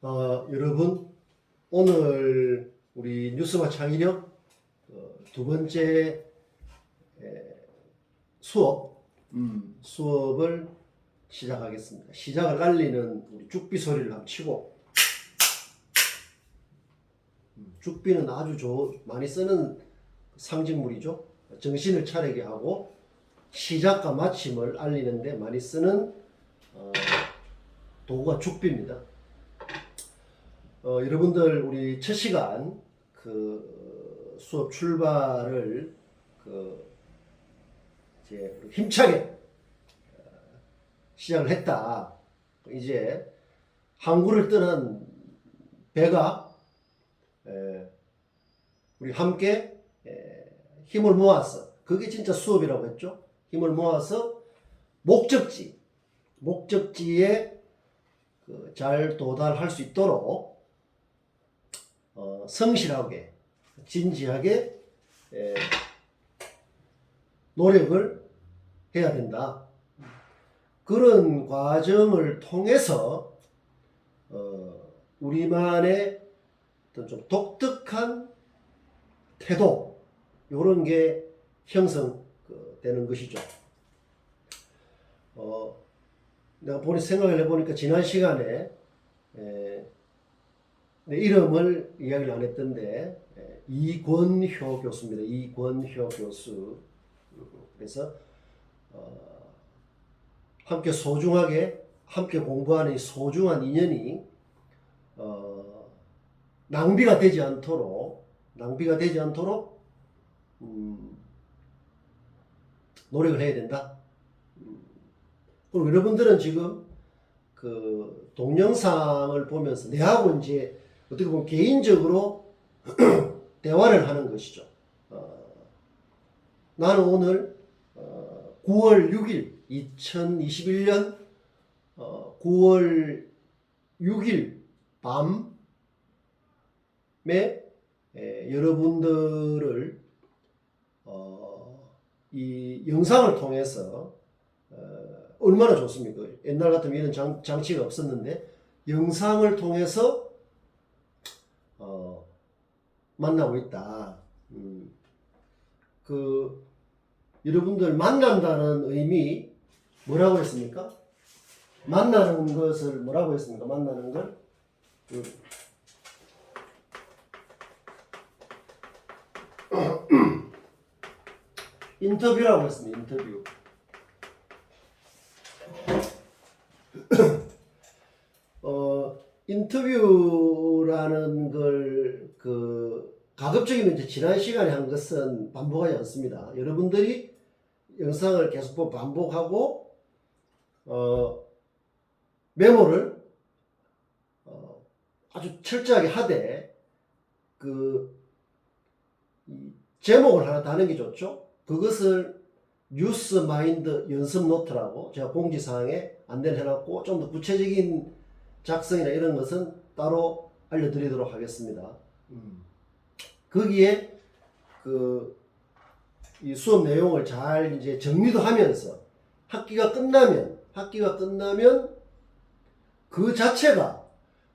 여러분, 오늘 우리 뉴스와 창의력 두 번째 수업을 시작하겠습니다. 시작을 알리는 우리 죽비 소리를 한번 치고, 죽비는 아주 많이 쓰는 상징물이죠. 정신을 차리게 하고 시작과 마침을 알리는데 많이 쓰는 도구가 죽비입니다. 여러분들 우리 첫 시간 그 수업 출발을 이제 힘차게 시작을 했다. 이제 항구를 떠난 배가 우리 함께 힘을 모아서, 그게 진짜 수업이라고 했죠. 힘을 모아서 목적지에 잘 도달할 수 있도록 성실하게 진지하게 노력을 해야 된다. 그런 과정을 통해서 우리만의 어떤 좀 독특한 태도, 이런 게 형성되는 것이죠. 내가 생각을 해보니까 지난 시간에 내 이름을 이야기를 안 했던데, 이권효 교수입니다. 이권효 교수. 그래서 함께 소중하게 함께 공부하는 이 소중한 인연이 낭비가 되지 않도록 노력을 해야 된다. 그리고 여러분들은 지금 그 동영상을 보면서 내하고 이제 어떻게 보면 개인적으로 대화를 하는 것이죠. 나는 오늘 9월 6일 2021년 9월 6일 밤에 여러분들을 이 영상을 통해서 얼마나 좋습니까? 옛날 같으면 이런 장치가 없었는데 영상을 통해서 만나고 있다. 여러분들 만난다는 의미 뭐라고 했습니까? 만나는 것을 뭐라고 했습니까? 만나는 걸 인터뷰라고 했습니다. 인터뷰. 인터뷰라는 걸 가급적이면 이제 지난 시간에 한 것은 반복하지 않습니다. 여러분들이 영상을 계속 반복하고 메모를 아주 철저하게 하되 제목을 하나 다는 게 좋죠. 그것을 뉴스 마인드 연습 노트라고 제가 공지사항에 안내를 해놨고, 좀 더 구체적인 작성이나 이런 것은 따로 알려드리도록 하겠습니다. 거기에 이 수업 내용을 잘 이제 정리도 하면서 학기가 끝나면 그 자체가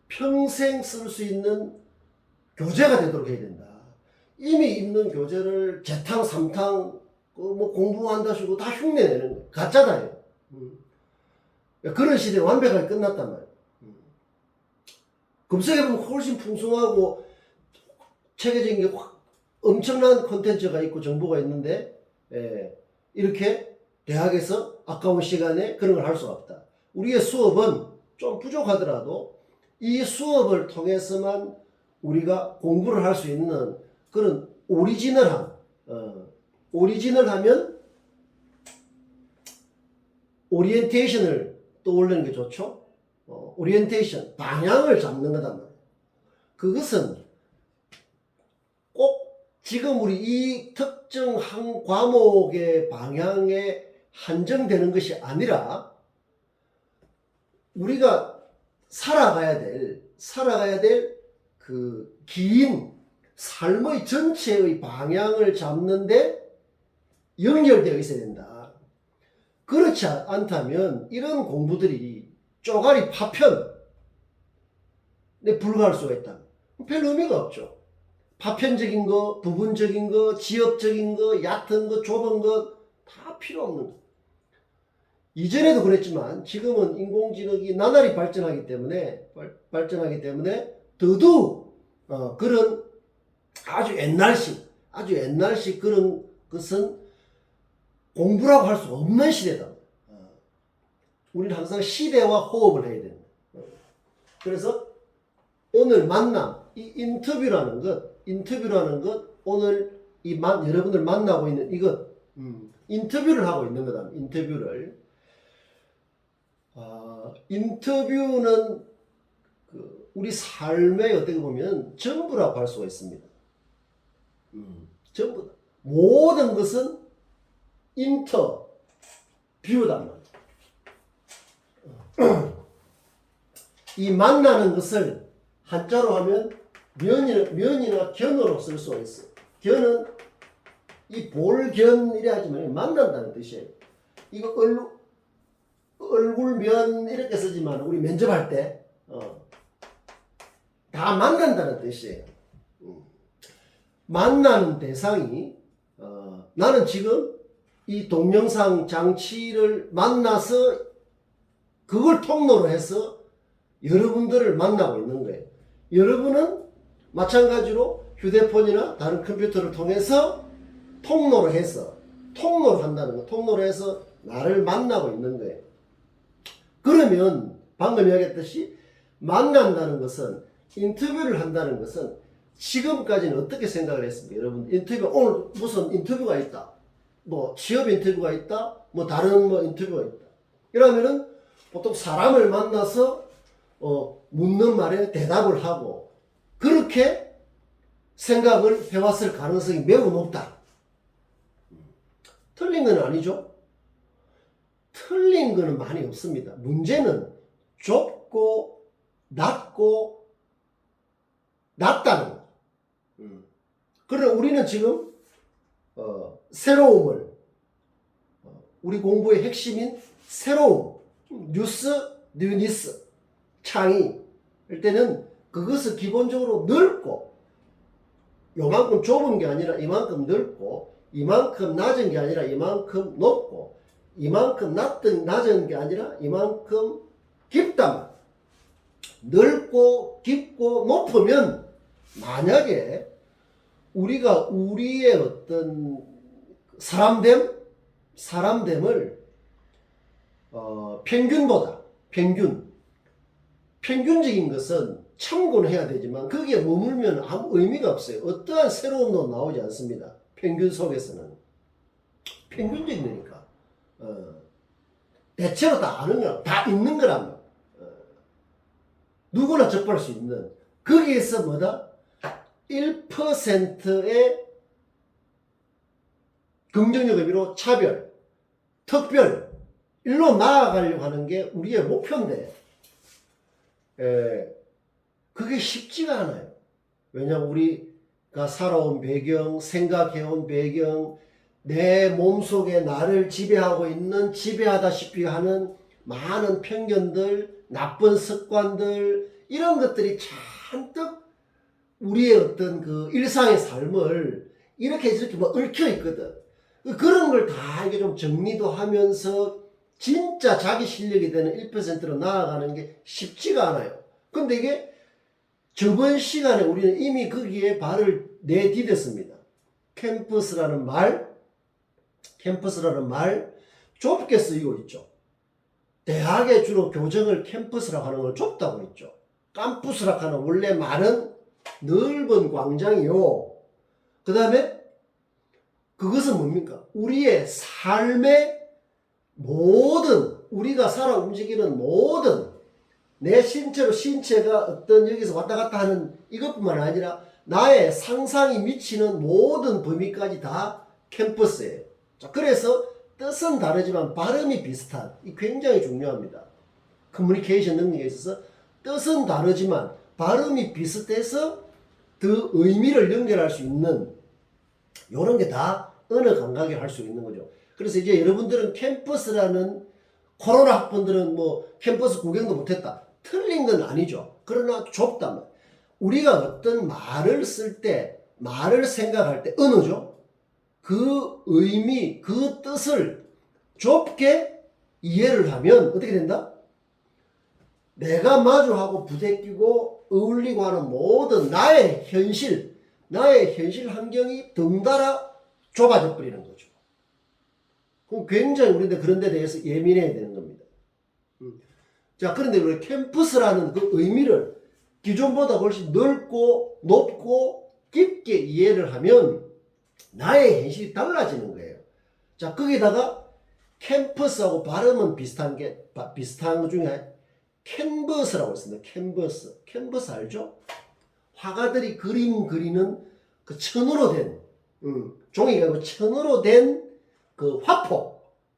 평생 쓸 수 있는 교재가 되도록 해야 된다. 이미 있는 교재를 재탕, 삼탕, 공부한다시고 다 흉내내는 거예요. 가짜다요. 그런 시대가 완벽하게 끝났단 말이에요. 검색해보면 훨씬 풍성하고 체계적인 게 엄청난 콘텐츠가 있고 정보가 있는데, 이렇게 대학에서 아까운 시간에 그런 걸 할 수가 없다. 우리의 수업은 좀 부족하더라도 이 수업을 통해서만 우리가 공부를 할 수 있는 그런 오리지널하면 오리엔테이션을 떠올리는 게 좋죠. 오리엔테이션, 방향을 잡는 거단 말이에요. 그것은 꼭 지금 우리 이 특정 한 과목의 방향에 한정되는 것이 아니라 우리가 살아가야 될 그 긴 삶의 전체의 방향을 잡는데 연결되어 있어야 된다. 그렇지 않다면 이런 공부들이 쪼가리 파편, 불과할 수가 있다. 별 의미가 없죠. 파편적인 거, 부분적인 거, 지역적인 거, 얕은 거, 좁은 거 다 필요 없는 거. 이전에도 그랬지만 지금은 인공지능이 나날이 발전하기 때문에 더더욱 그런 아주 옛날식 그런 것은 공부라고 할 수 없는 시대다. 우리는 항상 시대와 호흡을 해야 됩니다. 그래서 오늘 만남, 이 인터뷰라는 것, 오늘 여러분들 만나고 있는 이것, 인터뷰를 하고 있는 거다. 인터뷰는 우리 삶의 어떻게 보면 전부라고 할 수가 있습니다. 전부. 모든 것은 인터뷰단 말이에요. 이 만나는 것을 한자로 하면 면이나 견으로 쓸 수가 있어요. 견은 이 볼견이라 하지만 만난다는 뜻이에요. 이거 얼굴면 이렇게 쓰지만 우리 면접할 때 다 만난다는 뜻이에요. 만나는 대상이 나는 지금 이 동영상 장치를 만나서 그걸 통로로 해서 여러분들을 만나고 있는 거예요. 여러분은 마찬가지로 휴대폰이나 다른 컴퓨터를 통해서 통로로 한다는 거, 통로로 해서 나를 만나고 있는 거예요. 그러면 방금 이야기했듯이 만난다는 것은, 인터뷰를 한다는 것은 지금까지는 어떻게 생각을 했습니까? 여러분, 오늘 무슨 인터뷰가 있다, 뭐 취업 인터뷰가 있다, 뭐 다른 뭐 인터뷰가 있다, 이러면은 보통 사람을 만나서 묻는 말에 대답을 하고 그렇게 생각을 해왔을 가능성이 매우 높다. 틀린 건 아니죠. 틀린 거는 많이 없습니다. 문제는 좁고 낮고 낮다는 거. 그러나 우리는 지금 새로움을, 우리 공부의 핵심인 새로움, 뉴니스, 창의 할 때는 그것을 기본적으로 넓고, 요만큼 좁은 게 아니라 이만큼 넓고, 이만큼 낮은 게 아니라 이만큼 높고, 이만큼 낮은 게 아니라 이만큼 깊다. 넓고 깊고 높으면 만약에 우리가 우리의 어떤 사람됨을 평균적인 것은 참고는 해야 되지만 거기에 머물면 아무 의미가 없어요. 어떠한 새로움도 나오지 않습니다. 평균 속에서는. 평균적인 거니까. 대체로 다 아는 거라, 다 있는 거라면. 누구나 접할 수 있는. 거기에서 뭐다? 1%의 긍정적 의미로 차별, 특별, 일로 나아가려고 하는 게 우리의 목표인데, 그게 쉽지가 않아요. 왜냐하면 우리가 살아온 배경, 생각해온 배경, 내 몸속에 나를 지배하다시피 하는 많은 편견들, 나쁜 습관들, 이런 것들이 잔뜩 우리의 어떤 그 일상의 삶을 이렇게 뭐 얽혀 있거든. 그런 걸 다 이게 좀 정리도 하면서 진짜 자기 실력이 되는 1%로 나아가는 게 쉽지가 않아요. 근데 이게 저번 시간에 우리는 이미 거기에 발을 내디뎠습니다. 캠퍼스라는 말 좁게 쓰이고 있죠. 대학에 주로 교정을 캠퍼스라고 하는 걸 좁다고 했죠. 깜푸스라고 하는 원래 말은 넓은 광장이요. 그 다음에 그것은 뭡니까? 우리의 삶의 모든, 우리가 살아 움직이는 모든 내 신체가 어떤 여기서 왔다 갔다 하는 이것뿐만 아니라 나의 상상이 미치는 모든 범위까지 다 캠퍼스예요. 자, 그래서 뜻은 다르지만 발음이 비슷한, 이 굉장히 중요합니다. 커뮤니케이션 능력에 있어서 뜻은 다르지만 발음이 비슷해서 더 의미를 연결할 수 있는 이런 게 다 언어 감각에 할 수 있는 거죠. 그래서 이제 여러분들은 캠퍼스라는, 코로나 학번들은 뭐 캠퍼스 구경도 못했다. 틀린 건 아니죠. 그러나 좁단 말이에요. 우리가 어떤 말을 쓸 때, 말을 생각할 때 언어죠. 그 의미, 그 뜻을 좁게 이해를 하면 어떻게 된다? 내가 마주하고 부대끼고 어울리고 하는 모든 나의 현실 환경이 덩달아 좁아져 버리는 거죠. 그럼 굉장히 우리는 그런 데 대해서 예민해야 되는 겁니다. 자, 그런데 우리 캠퍼스라는 그 의미를 기존보다 훨씬 넓고 높고 깊게 이해를 하면 나의 현실이 달라지는 거예요. 자, 거기다가 캠퍼스하고 발음은 비슷한 것 중에 캔버스라고 있습니다. 캔버스 알죠? 화가들이 그림 그리는 그 천으로 된 종이가 아니고 천으로 된 그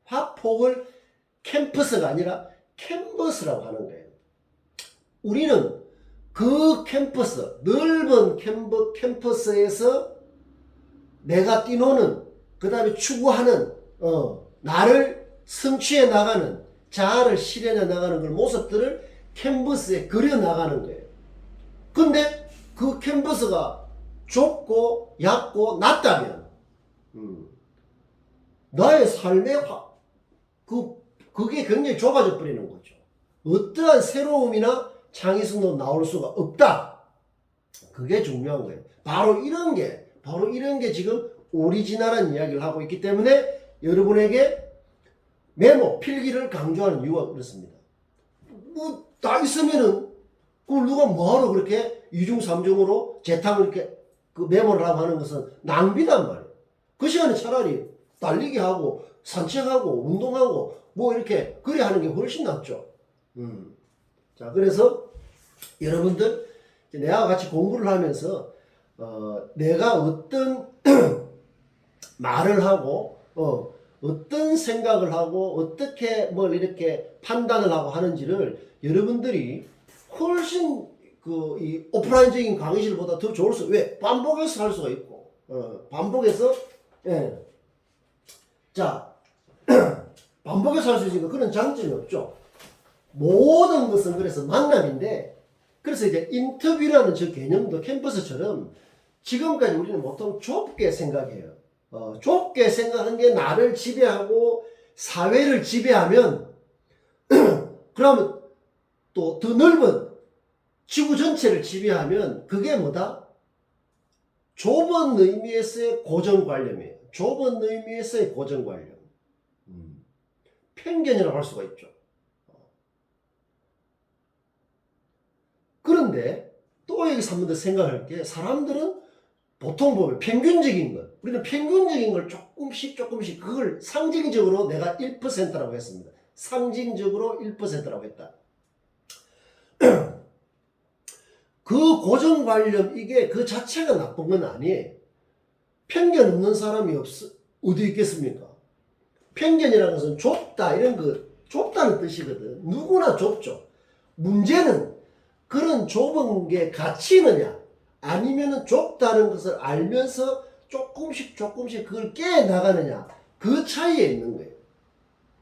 화폭을 캠퍼스가 아니라 캔버스라고 하는 거예요. 우리는 그 캠퍼스, 넓은 캠퍼스에서 내가 뛰노는, 그 다음에 추구하는, 나를 성취해 나가는, 자아를 실현해 나가는 그 모습들을 캔버스에 그려 나가는 거예요. 근데 그 캔버스가 좁고 얕고 낮다면, 나의 삶의 그게 굉장히 좁아져 버리는 거죠. 어떠한 새로움이나 창의성도 나올 수가 없다. 그게 중요한 거예요. 바로 이런 게 지금 오리지널한 이야기를 하고 있기 때문에 여러분에게 메모, 필기를 강조하는 이유가 그렇습니다. 뭐, 다 있으면은, 그걸 누가 뭐하러 그렇게 이중삼중으로 재탕을 이렇게 그 메모를 하고 하는 것은 낭비단 말이에요. 그 시간에 차라리 달리기 하고, 산책하고, 운동하고, 뭐 이렇게, 그래 하는 게 훨씬 낫죠. 자, 그래서 여러분들, 내가 같이 공부를 하면서, 내가 어떤 말을 하고, 어떤 생각을 하고, 어떻게 뭘 이렇게 판단을 하고 하는지를 여러분들이 훨씬 이 오프라인적인 강의실보다 더 좋을 왜? 반복해서 할 수가 있고, 반복해서, 예. 자, 반복해서 할 수 있으니까 그런 장점이 없죠. 모든 것은 그래서 만남인데, 그래서 이제 인터뷰라는 저 개념도 캠퍼스처럼 지금까지 우리는 보통 좁게 생각해요. 좁게 생각한 게 나를 지배하고 사회를 지배하면 그러면 또 더 넓은 지구 전체를 지배하면 그게 뭐다? 좁은 의미에서의 고정관념이에요. 좁은 의미에서의 고정관념. 편견이라고 할 수가 있죠. 그런데 또 여기서 한 번 더 생각할 게 사람들은 보통 보면 평균적인 것, 우리는 평균적인 걸 조금씩 그걸 상징적으로 내가 1%라고 했습니다. 상징적으로 1%라고 했다. 그 고정관념 이게 그 자체가 나쁜 건 아니에요. 편견 없는 사람이 어디 있겠습니까? 편견이라는 것은 좁다 이런 거 좁다는 뜻이거든. 누구나 좁죠. 문제는 그런 좁은 게 가치 있느냐 아니면은 좁다는 것을 알면서 조금씩 그걸 깨 나가느냐 그 차이에 있는 거예요.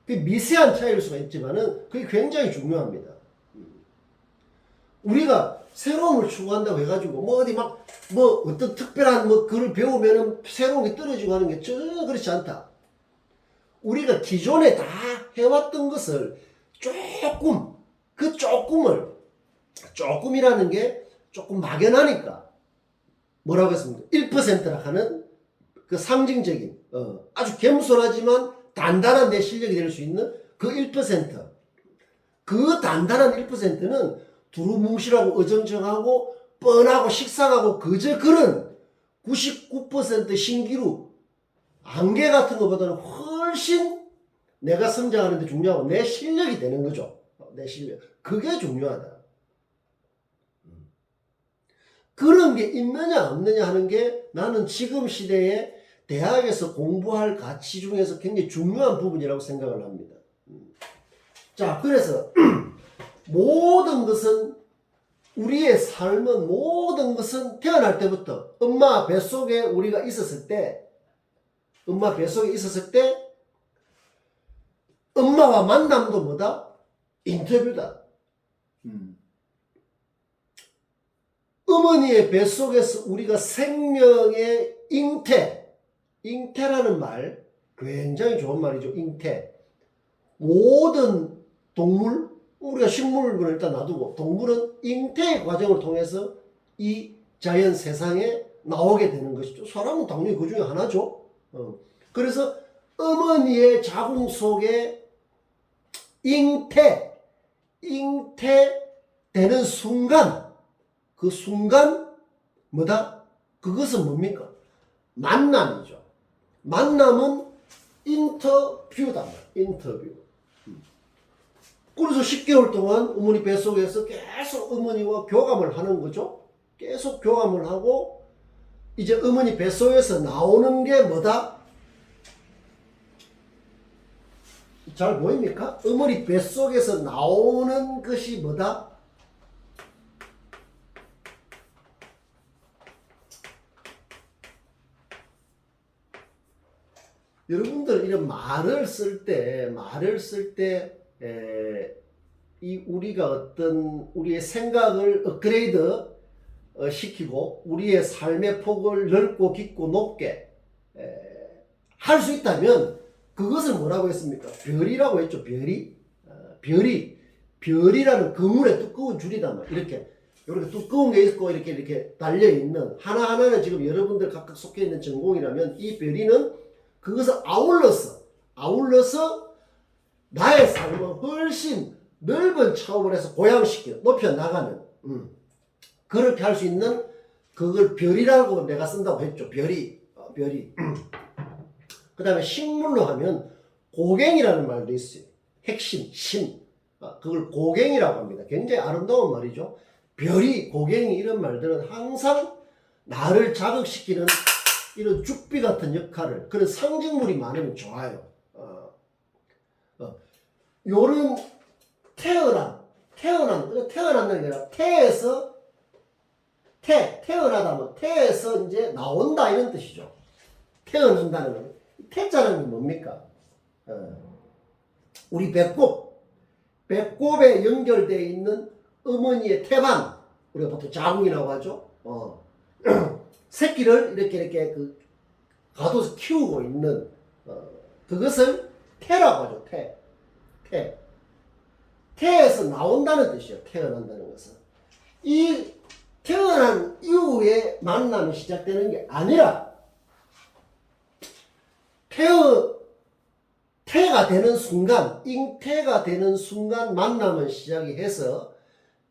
그 미세한 차이일 수가 있지만은 그게 굉장히 중요합니다. 우리가 새로움을 추구한다고 해가지고 뭐 어떤 특별한 글을 배우면은 새로운 게 떨어지고 하는 게 전혀 그렇지 않다. 우리가 기존에 다 해왔던 것을 조금이라는 게 조금 막연하니까 뭐라고 했습니까? 1%라 하는 그 상징적인 아주 겸손하지만 단단한 내 실력이 될 수 있는 그 1%. 그 단단한 1%는 두루뭉실하고 어정쩡하고 뻔하고 식상하고 그저 그런 99% 신기루 안개 같은 것보다는 훨씬 내가 성장하는 데 중요하고 내 실력이 되는 거죠. 내 실력. 그게 중요하다. 그런 게 있느냐 없느냐 하는 게 나는 지금 시대에 대학에서 공부할 가치 중에서 굉장히 중요한 부분이라고 생각을 합니다. 자, 그래서 모든 것은 우리의 삶은 모든 것은 태어날 때부터 엄마 뱃속에 우리가 있었을 때 엄마와 만남도 뭐다? 인터뷰다. 어머니의 뱃속에서 우리가 생명의 잉태라는 말 굉장히 좋은 말이죠. 잉태. 모든 동물, 우리가 식물을 일단 놔두고 동물은 잉태의 과정을 통해서 이 자연 세상에 나오게 되는 것이죠. 사람은 당연히 그 중에 하나죠. 그래서 어머니의 자궁 속에 잉태되는 순간, 그 순간 뭐다? 그것은 뭡니까? 만남이죠. 만남은 인터뷰다. 인터뷰. 그래서 10개월 동안 어머니 뱃속에서 계속 어머니와 교감을 하는 거죠. 계속 교감을 하고 이제 어머니 뱃속에서 나오는 게 뭐다? 잘 보입니까? 어머니 뱃속에서 나오는 것이 뭐다? 여러분들 이런 말을 쓸 때 이 우리가 어떤 우리의 생각을 업그레이드 시키고 우리의 삶의 폭을 넓고 깊고 높게 할 수 있다면 그것을 뭐라고 했습니까? 별이라고 했죠. 별이라는 그물의 두꺼운 줄이다. 이렇게 두꺼운 게 있고 이렇게 달려 있는 하나하나는 지금 여러분들 각각 속해 있는 전공이라면 이 별이는 그것을 아울러서 나의 삶을 훨씬 넓은 차원을 해서 고양시켜 높여 나가는 그렇게 할 수 있는 그걸 별이라고 내가 쓴다고 했죠. 별이 그 다음에 식물로 하면 고갱이라는 말도 있어요. 핵심, 그걸 고갱이라고 합니다. 굉장히 아름다운 말이죠. 별이, 고갱이 이런 말들은 항상 나를 자극시키는 이런 죽비 같은 역할을, 그런 상징물이 많으면 좋아요. 요런 태어난다는 게 아니라 태어나다 태에서 이제 나온다 이런 뜻이죠. 태어난다는 건 태자는 게 뭡니까? 우리 배꼽에 연결되어 있는 어머니의 태반, 우리가 보통 자궁이라고 하죠. 새끼를 이렇게 가둬서 키우고 있는 그것을 태라고 하죠. 태에서 나온다는 뜻이에요. 태어난다는 것은. 이 태어난 이후에 만남이 시작되는 게 아니라 태가 되는 순간, 잉태가 되는 순간 만남은 시작이 해서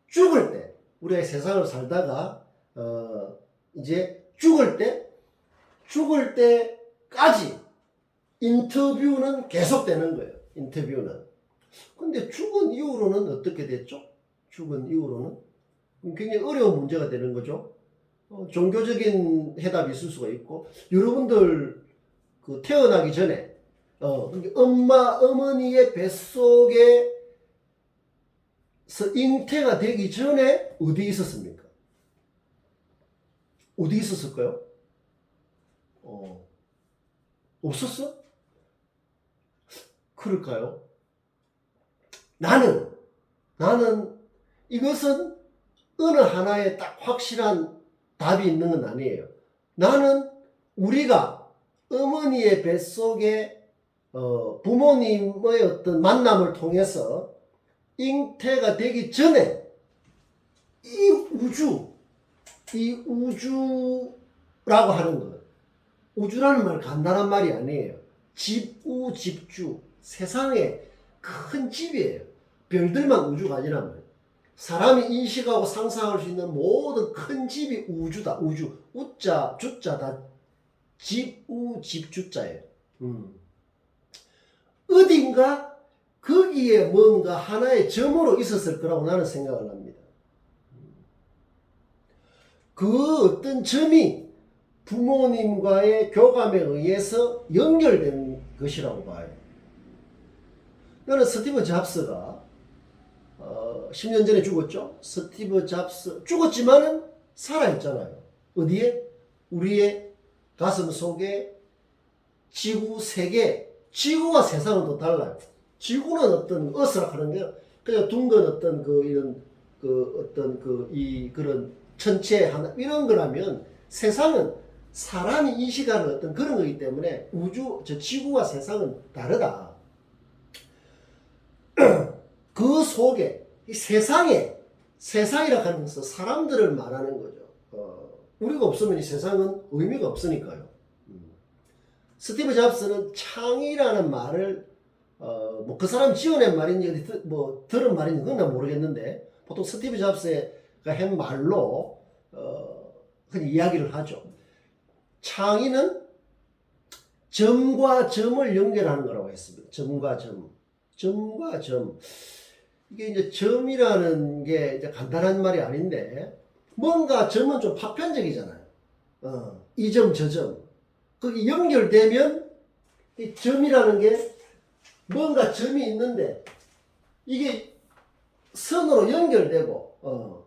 죽을 때, 우리가 세상을 살다가 이제 죽을 때까지 인터뷰는 계속되는 거예요. 인터뷰는. 근데 죽은 이후로는 어떻게 됐죠? 죽은 이후로는 굉장히 어려운 문제가 되는 거죠. 종교적인 해답이 있을 수가 있고, 여러분들 그 태어나기 전에 어머니의 뱃속에서 잉태가 되기 전에 어디 있었습니까? 어디 있었을까요? 없었어? 그럴까요? 나는 이것은 어느 하나에 딱 확실한 답이 있는 건 아니에요. 나는 우리가 어머니의 뱃속에 부모님의 어떤 만남을 통해서 잉태가 되기 전에 이 우주라고 하는 것, 우주라는 말 간단한 말이 아니에요. 집주, 세상에 큰 집이에요. 별들만 우주가 아니란 말이에요. 사람이 인식하고 상상할 수 있는 모든 큰 집이 우주다. 우주. 우자, 주자 다 집주자예요. 어딘가 거기에 뭔가 하나의 점으로 있었을 거라고 나는 생각을 합니다. 그 어떤 점이 부모님과의 교감에 의해서 연결된 것이라고 봐요. 나는 스티브 잡스가 10년 전에 죽었죠. 스티브 잡스 죽었지만은 살아있잖아요. 어디에? 우리의 가슴 속에 지구 세계, 지구와 세상은 또 달라요. 지구는 어떤 어스락하는 게 그냥 둥근 어떤 이런 그 어떤 그런 천체 하나 이런 거라면 세상은 사람이 인식하는 어떤 그런 거기 때문에 저 지구와 세상은 다르다. 그 속에 이 세상이라 하는 것은 사람들을 말하는 거죠. 우리가 없으면 이 세상은 의미가 없으니까요. 스티브 잡스는 창이라는 말을 뭐 그 사람 지어낸 말인지 뭐 들은 말인지 그건 난 모르겠는데 보통 스티브 잡스가 한 말로 그냥 이야기를 하죠. 창의는 점과 점을 연결하는 거라고 했습니다. 점과 점. 이게 이제 점이라는 게 이제 간단한 말이 아닌데 뭔가 점은 좀 파편적이잖아요. 이 점, 저 점. 그게 연결되면 이 점이라는 게 뭔가 점이 있는데 이게 선으로 연결되고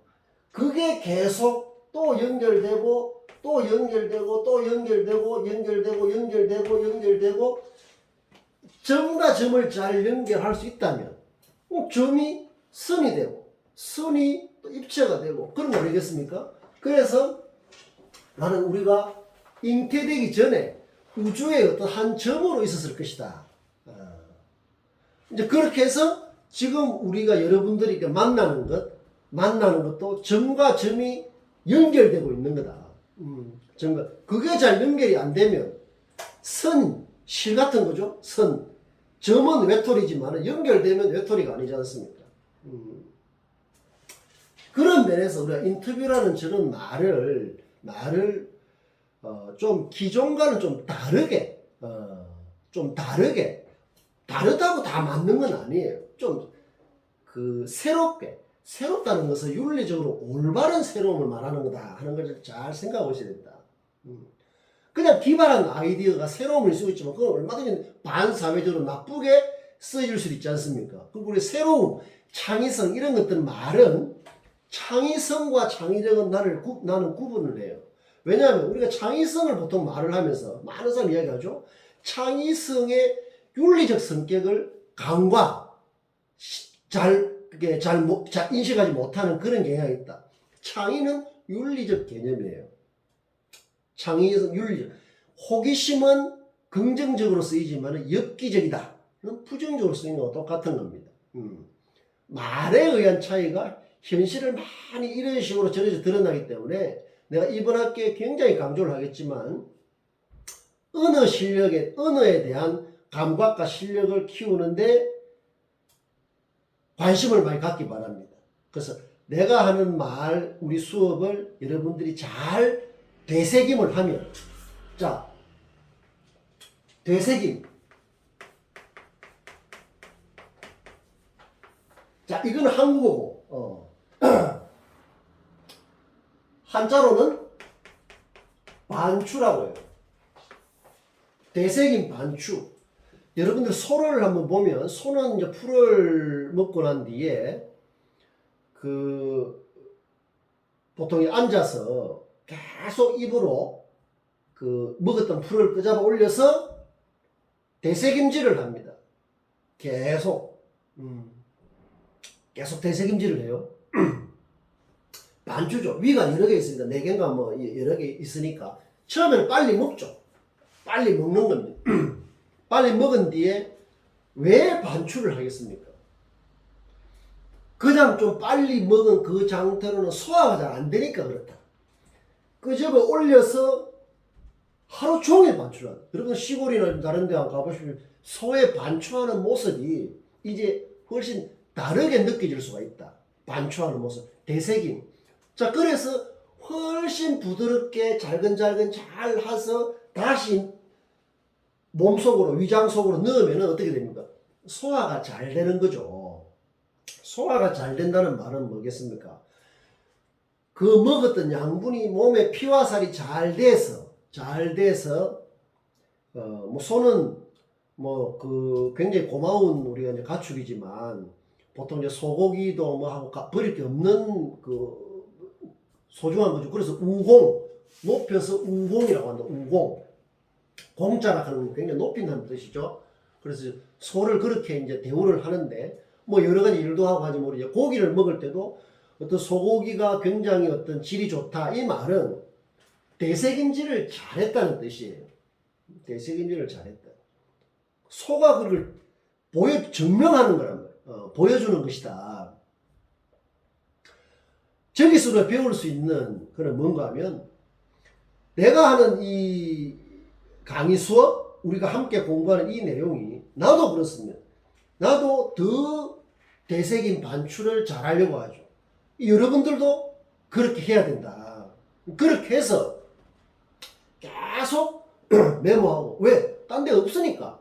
그게 계속 또 연결되고 또 연결되고 또 연결되고 점과 점을 잘 연결할 수 있다면 점이 선이 되고 선이 또 입체가 되고 그런 거 아니겠습니까? 그래서 나는 우리가 잉태되기 전에 우주의 어떤 한 점으로 있었을 것이다. 이제 그렇게 해서 지금 우리가 여러분들이 만나는 것도 점과 점이 연결되고 있는 거다. 점과 그게 잘 연결이 안 되면 실 같은 거죠. 점은 외톨이지만 연결되면 외톨이가 아니지 않습니까? 그런 면에서 우리가 인터뷰라는 저런 말을 좀 기존과는 좀 다르게 다르다고 다 맞는 건 아니에요. 좀 새롭다는 것은 윤리적으로 올바른 새로움을 말하는 거다 하는 걸 잘 생각하셔야 된다. 그냥 기발한 아이디어가 새로움을 쓰고 있지만 그건 얼마든지 반사회적으로 나쁘게 쓰여질 수도 있지 않습니까? 그리고 우리 새로움, 창의성 이런 것들 말은 창의성과 창의력은 나는 구분을 해요. 왜냐하면 우리가 창의성을 보통 말을 하면서 많은 사람이 이야기하죠. 창의성의 윤리적 성격을 간과 잘 인식하지 못하는 그런 경향이 있다. 창의는 윤리적 개념이에요. 창의성 윤리적. 호기심은 긍정적으로 쓰이지만 엽기적이다. 부정적으로 쓰이는 거와 똑같은 겁니다. 말에 의한 차이가 현실을 많이 이런 식으로 전해져 드러나기 때문에 내가 이번 학기에 굉장히 강조를 하겠지만 언어에 대한 감각과 실력을 키우는데 관심을 많이 갖기 바랍니다. 그래서 내가 하는 말, 우리 수업을 여러분들이 잘 되새김을 하면, 자, 되새김. 자, 이건 한국어고, 한자로는 반추라고 해요. 되새김 반추. 여러분들 소를 한번 보면, 소는 이제 풀을 먹고 난 뒤에, 보통 앉아서 계속 입으로 먹었던 풀을 끄잡아 올려서 되새김질을 합니다. 계속 되새김질을 해요. 반추죠. 위가 여러 개 있습니다. 4개인가 뭐 여러 개 있으니까 처음에는 빨리 먹죠. 빨리 먹는 겁니다. 빨리 먹은 뒤에 왜 반추를 하겠습니까? 그냥 좀 빨리 먹은 그 상태로는 소화가 잘 안 되니까 그렇다. 끄집어 올려서 하루 종일 반추를 하다. 여러분 시골이나 다른 데 가보시면 소의 반추하는 모습이 이제 훨씬 다르게 느껴질 수가 있다. 반추하는 모습. 되새김. 자, 그래서 훨씬 부드럽게 잘근잘근 잘 해서 다시 몸속으로, 위장 속으로 넣으면 어떻게 됩니까? 소화가 잘 되는 거죠. 소화가 잘 된다는 말은 뭐겠습니까? 그 먹었던 양분이 몸에 피와 살이 잘 돼서, 뭐 소는 굉장히 고마운 우리가 이제 가축이지만 보통 이제 소고기도 뭐 하고 버릴 게 없는 소중한 거죠. 그래서 높여서 우공이라고 한다. 우공. 공짜라 하는 건 굉장히 높인다는 뜻이죠. 그래서 소를 그렇게 이제 대우를 하는데 뭐 여러 가지 일도 하고 하지 모르죠. 고기를 먹을 때도 어떤 소고기가 굉장히 어떤 질이 좋다. 이 말은 되새김질을 잘했다는 뜻이에요. 되새김질을 잘했다. 소가 그걸 증명하는 거란 말이에요. 보여주는 것이다. 저기서 우리가 배울 수 있는 그런 뭔가 하면 내가 하는 이 강의 수업, 우리가 함께 공부하는 이 내용이 나도 그렇습니다. 나도 더 되새김 반출을 잘하려고 하죠. 여러분들도 그렇게 해야 된다. 그렇게 해서 계속 메모하고. 왜? 딴 데 없으니까.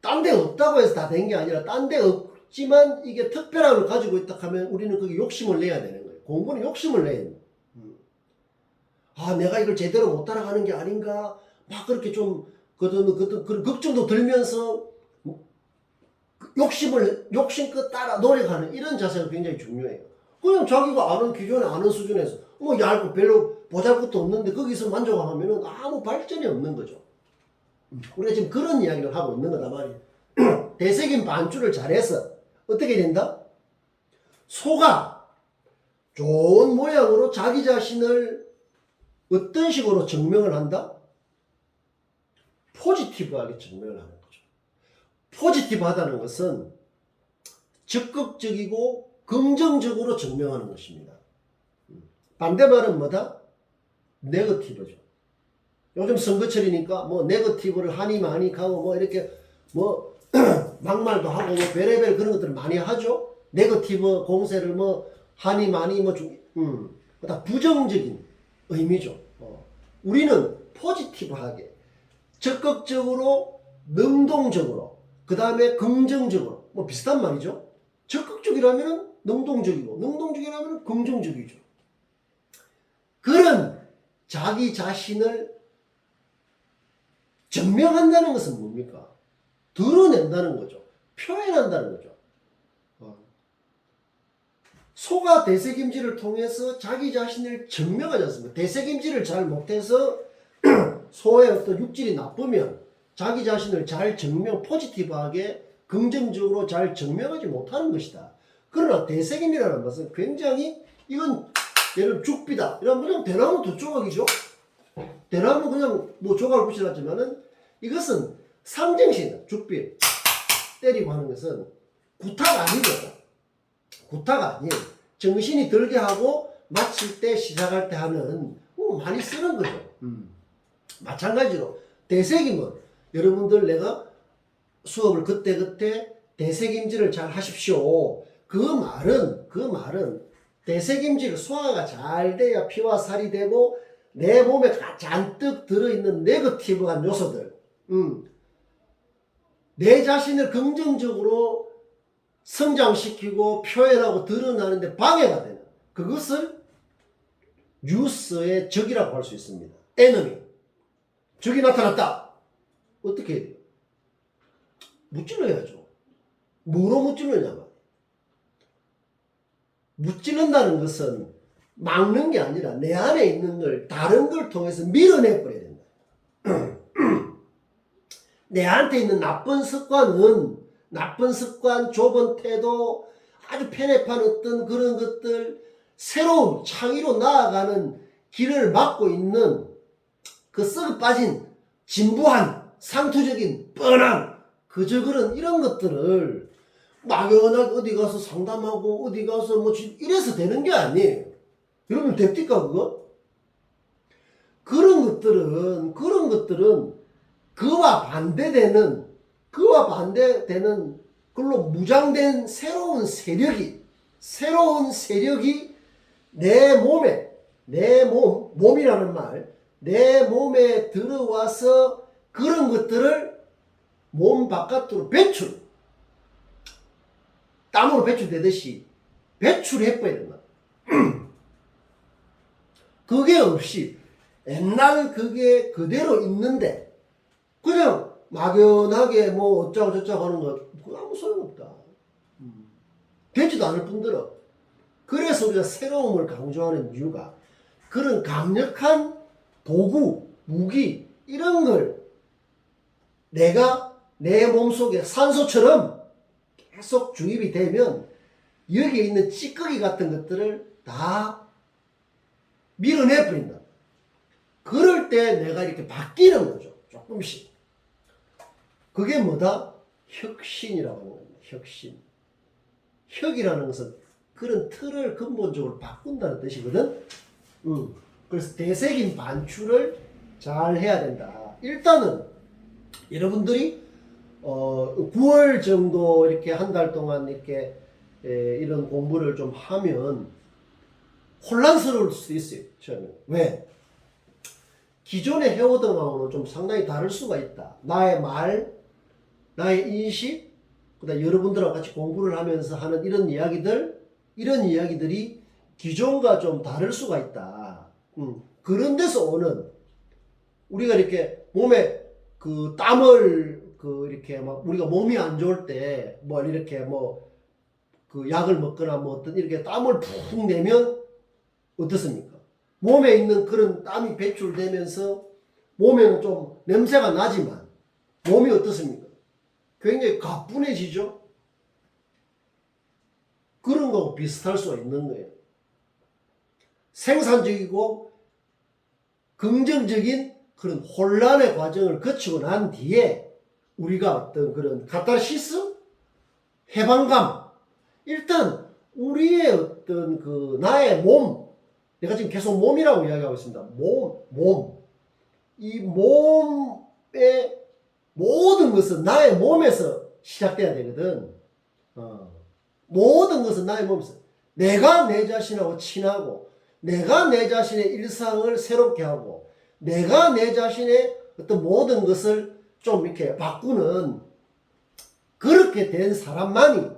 딴 데 없다고 해서 다 된 게 아니라 딴 데 없지만 이게 특별함을 가지고 있다 하면 우리는 거기 욕심을 내야 되는 거예요. 공부는 욕심을 내야 돼요. 아, 내가 이걸 제대로 못 따라가는 게 아닌가? 막 그렇게 좀 그런 걱정도 들면서 욕심껏 따라 노력하는 이런 자세가 굉장히 중요해요. 그냥 자기가 아는 기존에 아는 수준에서 뭐 얇고 별로 보잘것도 없는데 거기서 만족하면은 아무 발전이 없는 거죠. 우리가 지금 그런 이야기를 하고 있는 거다 말이에요. 되새김 반주를 잘해서 어떻게 된다? 소가 좋은 모양으로 자기 자신을 어떤 식으로 증명을 한다? 포지티브하게 증명을 하는 거죠. 포지티브하다는 것은 적극적이고 긍정적으로 증명하는 것입니다. 반대말은 뭐다? 네거티브죠. 요즘 선거철이니까 뭐 네거티브를 하니 많이 가고 뭐 이렇게 뭐 막말도 하고 뭐 별의별 그런 것들을 많이 하죠. 네거티브 공세를 뭐 하니 많이 뭐 다 부정적인 의미죠. 우리는 포지티브하게 적극적으로 능동적으로 그 다음에 긍정적으로 뭐 비슷한 말이죠. 적극적이라면 능동적이고 능동적이라면 긍정적이죠. 그런 자기 자신을 증명한다는 것은 뭡니까? 드러낸다는 거죠. 표현한다는 거죠. 소가 되새김질을 통해서 자기 자신을 증명하지 않습니까? 되새김질을 잘 못해서 소의 어떤 육질이 나쁘면 자기 자신을 잘 포지티브하게 긍정적으로 잘 증명하지 못하는 것이다. 그러나 되새김이라는 것은 굉장히 이건 예를 죽비다. 이러면 그냥 대나무 두 조각이죠. 대나무 그냥 뭐 조각을 붙여놨지만은 이것은 상징性, 죽비 때리고 하는 것은 구타가 아니거든. 구타가 아니에요. 정신이 들게 하고 마칠 때 시작할 때 하는 많이 쓰는 거죠. 마찬가지로 되새김은 여러분들 내가 수업을 그때 되새김질을 잘 하십시오. 그 말은 되새김질 소화가 잘 돼야 피와 살이 되고 내 몸에 잔뜩 들어있는 네거티브한 요소들 내 자신을 긍정적으로 성장시키고 표현하고 드러나는데 방해가 되는 그것을 뉴스의 적이라고 할 수 있습니다. 에너미. 적이 나타났다. 어떻게 해야 돼요? 무찔러야죠. 뭐로 무찔러냐면 무찔른다는 것은 막는 게 아니라 내 안에 있는 걸 다른 걸 통해서 밀어내버려야 된다. 내한테 있는 나쁜 습관, 좁은 태도, 아주 편협한 어떤 그런 것들, 새로운 창의로 나아가는 길을 막고 있는 그 썩어 빠진 진부한 상투적인 뻔한 그저 그런 이런 것들을 막연하게 어디 가서 상담하고 어디 가서 뭐 이래서 되는 게 아니에요. 여러분 됩니까 그거? 그런 것들은 그와 반대되는 그걸로 무장된 새로운 세력이 내 몸이라는 말, 내 몸에 들어와서 그런 것들을 몸 바깥으로 땀으로 배출되듯이 배출해버려야 된다. 그게 없이 옛날 그게 그대로 있는데 그냥 막연하게 뭐 어쩌고 저쩌고 하는 거 그거 아무 소용없다. 되지도 않을 뿐더러 그래서 우리가 새로움을 강조하는 이유가 그런 강력한 도구, 무기 이런 걸 내가 내 몸속에 산소처럼 계속 주입이 되면 여기에 있는 찌꺼기 같은 것들을 다 밀어내버린다. 그럴 때 내가 이렇게 바뀌는 거죠. 조금씩. 그게 뭐다? 혁신이라고 하는 겁니다. 혁신. 혁이라는 것은 그런 틀을 근본적으로 바꾼다는 뜻이거든. 그래서 대세긴 반출을 잘 해야 된다. 일단은 여러분들이 9월 정도 이렇게 한 달 동안 이렇게 이런 공부를 좀 하면 혼란스러울 수도 있어요. 처음에. 왜? 기존에 해오던 거하고는 좀 상당히 다를 수가 있다. 나의 말, 나의 인식, 그다음 여러분들하고 같이 공부를 하면서 하는 이런 이야기들이 기존과 좀 다를 수가 있다. 그런 데서 오는 우리가 이렇게 몸에 그 땀을 이렇게 막 우리가 몸이 안 좋을 때 뭐 이렇게 그 약을 먹거나 뭐 어떤 이렇게 땀을 푹 내면 어떻습니까? 몸에 있는 그런 땀이 배출되면서 몸에는 좀 냄새가 나지만 몸이 어떻습니까? 굉장히 가뿐해지죠? 그런 거하고 비슷할 수가 있는 거예요. 생산적이고 긍정적인 그런 혼란의 과정을 거치고 난 뒤에 우리가 어떤 그런 카타르시스? 해방감. 일단 우리의 어떤 그 나의 몸, 내가 지금 계속 몸이라고 이야기하고 있습니다. 몸. 이 몸의 모든 것은 나의 몸에서 시작돼야 되거든. 모든 것은 나의 몸에서. 내가 내 자신하고 친하고, 내가 내 자신의 일상을 새롭게 하고, 내가 내 자신의 어떤 모든 것을 좀 이렇게 바꾸는 그렇게 된 사람만이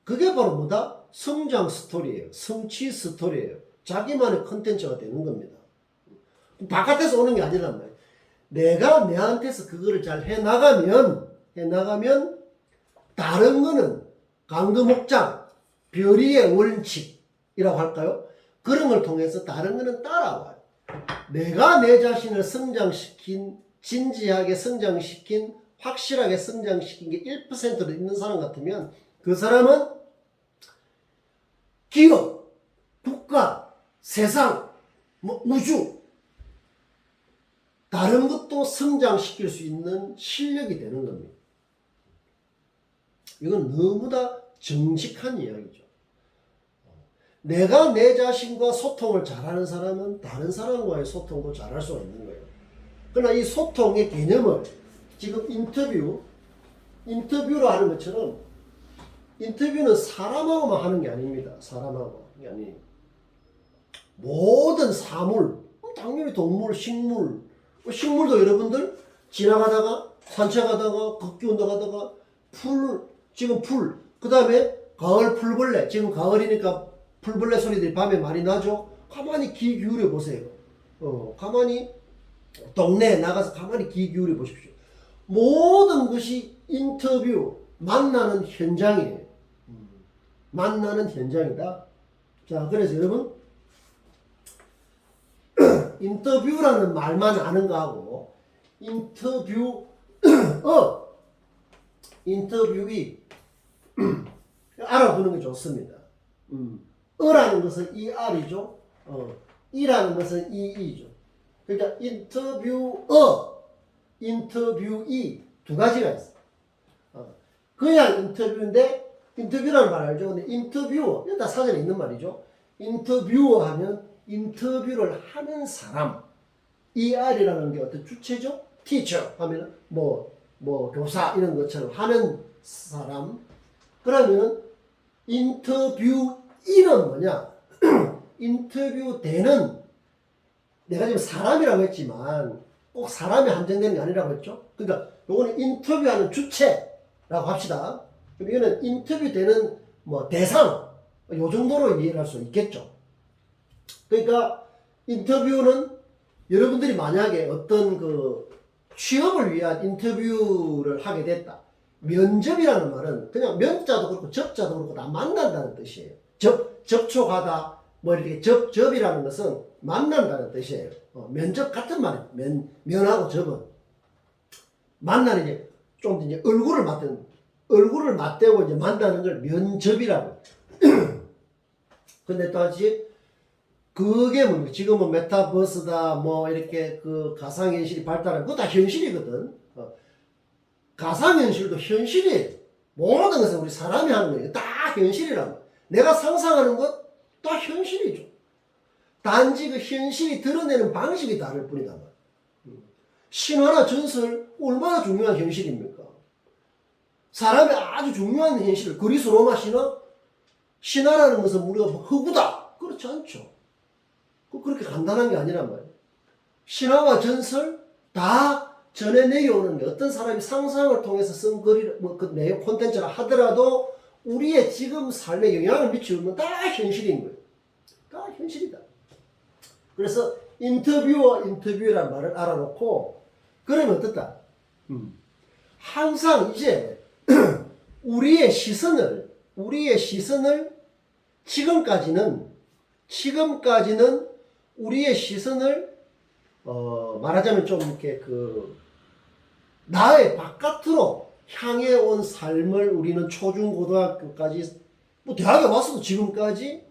그게 바로 뭐다? 성장 스토리예요. 성취 스토리예요. 자기만의 컨텐츠가 되는 겁니다. 바깥에서 오는 게 아니란 말이에요. 내가 내한테서 그거를 잘 해나가면 다른 거는 강도목장, 별의의 원칙이라고 할까요? 그런 걸 통해서 다른 거는 따라와요. 내가 내 자신을 진지하게 성장시킨, 확실하게 성장시킨 게 1%도 있는 사람 같으면 그 사람은 기업, 국가, 세상, 우주 다른 것도 성장시킬 수 있는 실력이 되는 겁니다. 이건 너무나 정직한 이야기죠. 내가 내 자신과 소통을 잘하는 사람은 다른 사람과의 소통도 잘할 수가 있는 거예요. 그러나 이 소통의 개념을 지금 인터뷰로 하는 것처럼 인터뷰는 사람하고만 하는 게 아닙니다. 사람하고 아니 모든 사물, 당연히 동물, 식물도 여러분들 지나가다가 산책하다가 걷기 운동하다가 지금 그 다음에 가을 풀벌레, 지금 가을이니까 풀벌레 소리들이 밤에 많이 나죠. 가만히 귀 기울여 보세요. 가만히 동네에 나가서 가만히 귀 기울여 보십시오. 모든 것이 인터뷰, 만나는 현장이에요. 만나는 현장이다. 자, 그래서 여러분 인터뷰라는 말만 아는 거하고 인터뷰이 알아보는 게 좋습니다. 어라는 것은 ER이죠. 이라는 것은 EE죠. 그러니까 인터뷰이 두 가지가 있어요. 그냥 인터뷰인데 인터뷰라는 말 알죠? 근데 인터뷰어, 이거 다 사전에 있는 말이죠. 인터뷰어 하면 인터뷰를 하는 사람. ER이라는 게 어떤 주체죠? teacher 하면 교사 이런 것처럼 하는 사람. 그러면 인터뷰이는 뭐냐? 인터뷰되는, 내가 지금 사람이라고 했지만 꼭 사람이 한정되는 게 아니라고 했죠. 그러니까 요거는 인터뷰하는 주체라고 합시다. 그럼 이거는 인터뷰되는 대상, 요 정도로 이해할 수 있겠죠. 그러니까 인터뷰는 여러분들이 만약에 어떤 그 취업을 위한 인터뷰를 하게 됐다. 면접이라는 말은 그냥 면자도 그렇고 접자도 그렇고 다 만난다는 뜻이에요. 접촉하다, 이렇게 접이라는 것은 만난다는 뜻이에요. 면접 같은 말이에요. 면하고 접은. 만나는 좀 이제 얼굴을 맞대고 이제 만나는 걸 면접이라고. 근데 또 다시 그게 뭡니까? 지금은 메타버스다, 뭐, 이렇게 그 가상현실이 발달한, 그거 다 현실이거든. 가상현실도 현실이에요. 모든 것은 우리 사람이 하는 거예요. 다 현실이란 말이에요. 내가 상상하는 것 다 현실이죠. 단지 그 현실이 드러내는 방식이 다를 뿐이다 말이에요. 신화나 전설 얼마나 중요한 현실입니까? 사람의 아주 중요한 현실, 그리스 로마 신화? 신화라는 것은 우리가 허구다. 그렇지 않죠. 그렇게 간단한 게 아니란 말이에요. 신화와 전설 다 전해 내려오는 게 어떤 사람이 상상을 통해서 쓴 글이, 그 내용 콘텐츠라 하더라도 우리의 지금 삶에 영향을 미치는 건 다 현실인 거예요. 다 현실이다. 그래서 인터뷰어 인터뷰라는 말을 알아놓고 그러면 어떻다? 항상 이제 우리의 시선을 지금까지는 우리의 시선을 말하자면 좀 이렇게 나의 바깥으로 향해 온 삶을 우리는 초중고등학교까지 뭐 대학에 와서도 지금까지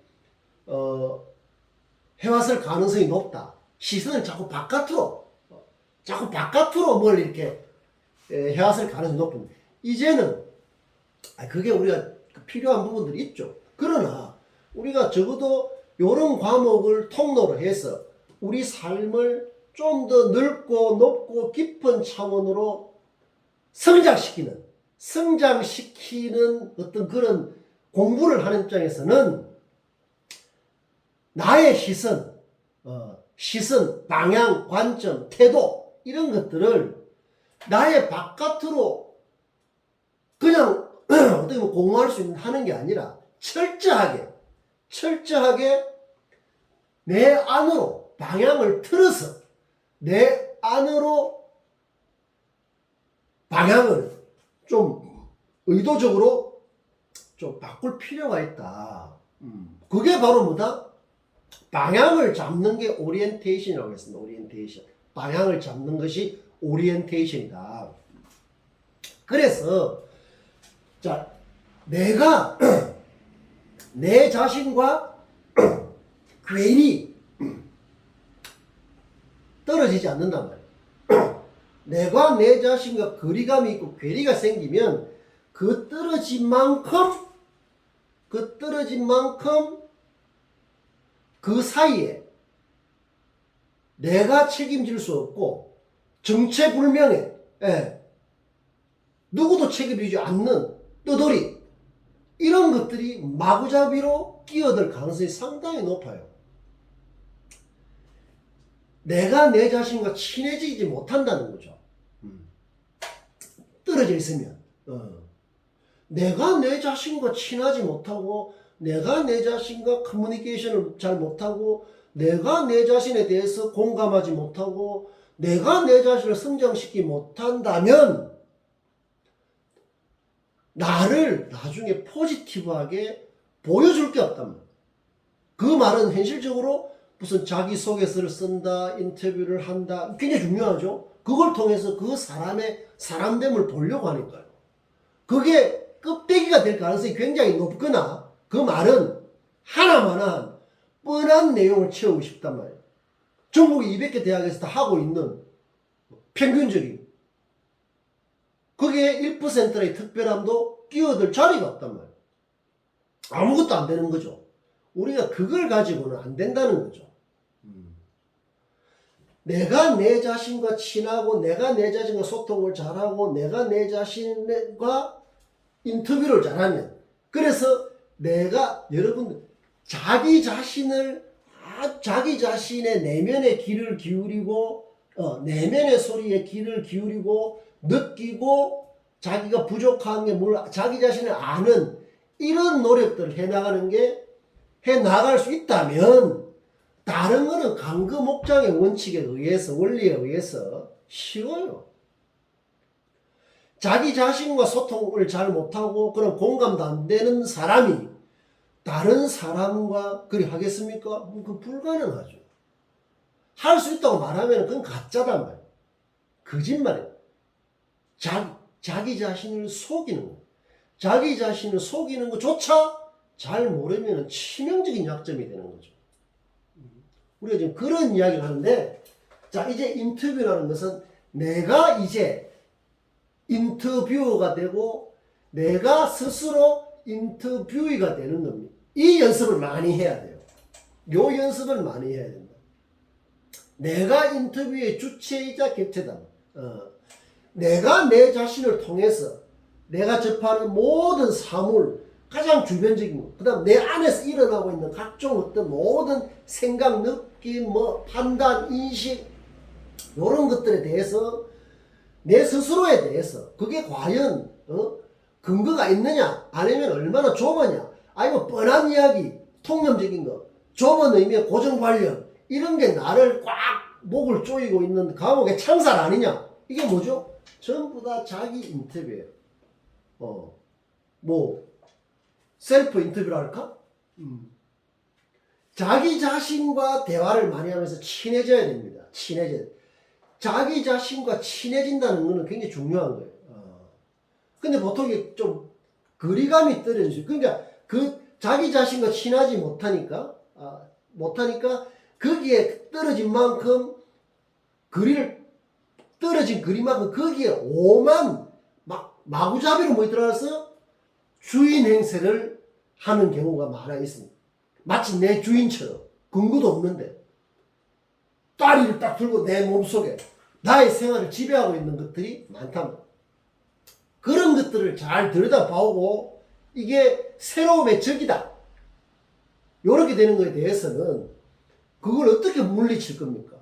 해왔을 가능성이 높다. 시선을 자꾸 바깥으로 뭘 이렇게 해왔을 가능성이 높은. 이제는 그게 우리가 필요한 부분들이 있죠. 그러나 우리가 적어도 이런 과목을 통로로 해서 우리 삶을 좀 더 넓고 높고 깊은 차원으로 성장시키는 어떤 그런 공부를 하는 입장에서는 나의 시선, 방향, 관점, 태도 이런 것들을 나의 바깥으로 그냥 어떻게 보면 공유할 수 있는 하는 게 아니라 철저하게 내 안으로 방향을 틀어서 내 안으로 방향을 좀 의도적으로 좀 바꿀 필요가 있다. 그게 바로 뭐다? 방향을 잡는 게 오리엔테이션이라고 했습니다. 오리엔테이션. 방향을 잡는 것이 오리엔테이션이다. 그래서 자, 내가 내 자신과 괜히 떨어지지 않는단 말이에요. 내가 내 자신과 거리감이 있고 괴리가 생기면 그 떨어진 만큼 그 사이에 내가 책임질 수 없고 정체불명의 누구도 책임지지 않는 떠돌이 이런 것들이 마구잡이로 끼어들 가능성이 상당히 높아요. 내가 내 자신과 친해지지 못한다는 거죠. 떨어져 있으면 내가 내 자신과 친하지 못하고 내가 내 자신과 커뮤니케이션을 잘 못하고 내가 내 자신에 대해서 공감하지 못하고 내가 내 자신을 성장시키지 못한다면 나를 나중에 포지티브하게 보여줄 게 없단 말이야. 그 말은 현실적으로 무슨 자기소개서를 쓴다, 인터뷰를 한다, 굉장히 중요하죠. 그걸 통해서 그 사람의 사람됨을 보려고 하니까요. 그게 껍데기가 될 가능성이 굉장히 높거나 그 말은 하나만한 뻔한 내용을 채우고 싶단 말이에요. 전국 200개 대학에서 다 하고 있는 평균적인 그게 1%의 특별함도 끼어들 자리가 없단 말이에요. 아무것도 안 되는 거죠. 우리가 그걸 가지고는 안 된다는 거죠. 내가 내 자신과 친하고 내가 내 자신과 소통을 잘하고 내가 내 자신과 인터뷰를 잘하면 그래서 내가 여러분 자기 자신의 내면의 귀를 기울이고 내면의 소리에 귀를 기울이고 느끼고 자기가 부족한 게 뭘 자기 자신을 아는 이런 노력들을 해나갈 수 있다면 다른 거는 강구 목장의 원칙에 의해서 원리에 의해서 쉬워요. 자기 자신과 소통을 잘 못하고 그런 공감도 안 되는 사람이 다른 사람과 그리 하겠습니까? 그건 불가능하죠. 할 수 있다고 말하면 그건 가짜단 말이에요. 거짓말이에요. 자기 자신을 속이는 거. 자기 자신을 속이는 것조차 잘 모르면 치명적인 약점이 되는 거죠. 우리가 지금 그런 이야기를 하는데, 자, 이제 인터뷰라는 것은 내가 이제 인터뷰어가 되고 내가 스스로 인터뷰이가 되는 겁니다. 이 연습을 많이 해야 돼요. 요 연습을 많이 해야 된다. 내가 인터뷰의 주체이자 객체다. 내가 내 자신을 통해서 내가 접하는 모든 사물, 가장 주변적인 것, 그 다음 내 안에서 일어나고 있는 각종 어떤 모든 생각, 느낌, 판단, 인식, 이런 것들에 대해서 내 스스로에 대해서 그게 과연 근거가 있느냐, 아니면 얼마나 좁으냐, 아니면 뻔한 이야기, 통념적인 거, 좁은 의미의 고정관념, 이런 게 나를 꽉 목을 조이고 있는 감옥의 창살 아니냐. 이게 뭐죠? 전부 다 자기 인터뷰예요. 셀프 인터뷰라 할까? 자기 자신과 대화를 많이 하면서 친해져야 됩니다. 자기 자신과 친해진다는 것은 굉장히 중요한 거예요. 근데 보통 이게 좀 거리감이 떨어지죠. 그러니까 그 자기 자신과 친하지 못하니까 거기에 떨어진 만큼 떨어진 거리만큼 거기에 오만 마구잡이로 들어가서 주인 행세를 하는 경우가 많아 있습니다. 마치 내 주인처럼 근거도 없는데 다리를 딱 들고 내 몸속에 나의 생활을 지배하고 있는 것들이 많답니다. 그런 것들을 잘 들여다보고 이게 새로움의 적이다. 이렇게 되는 것에 대해서는 그걸 어떻게 물리칠 겁니까?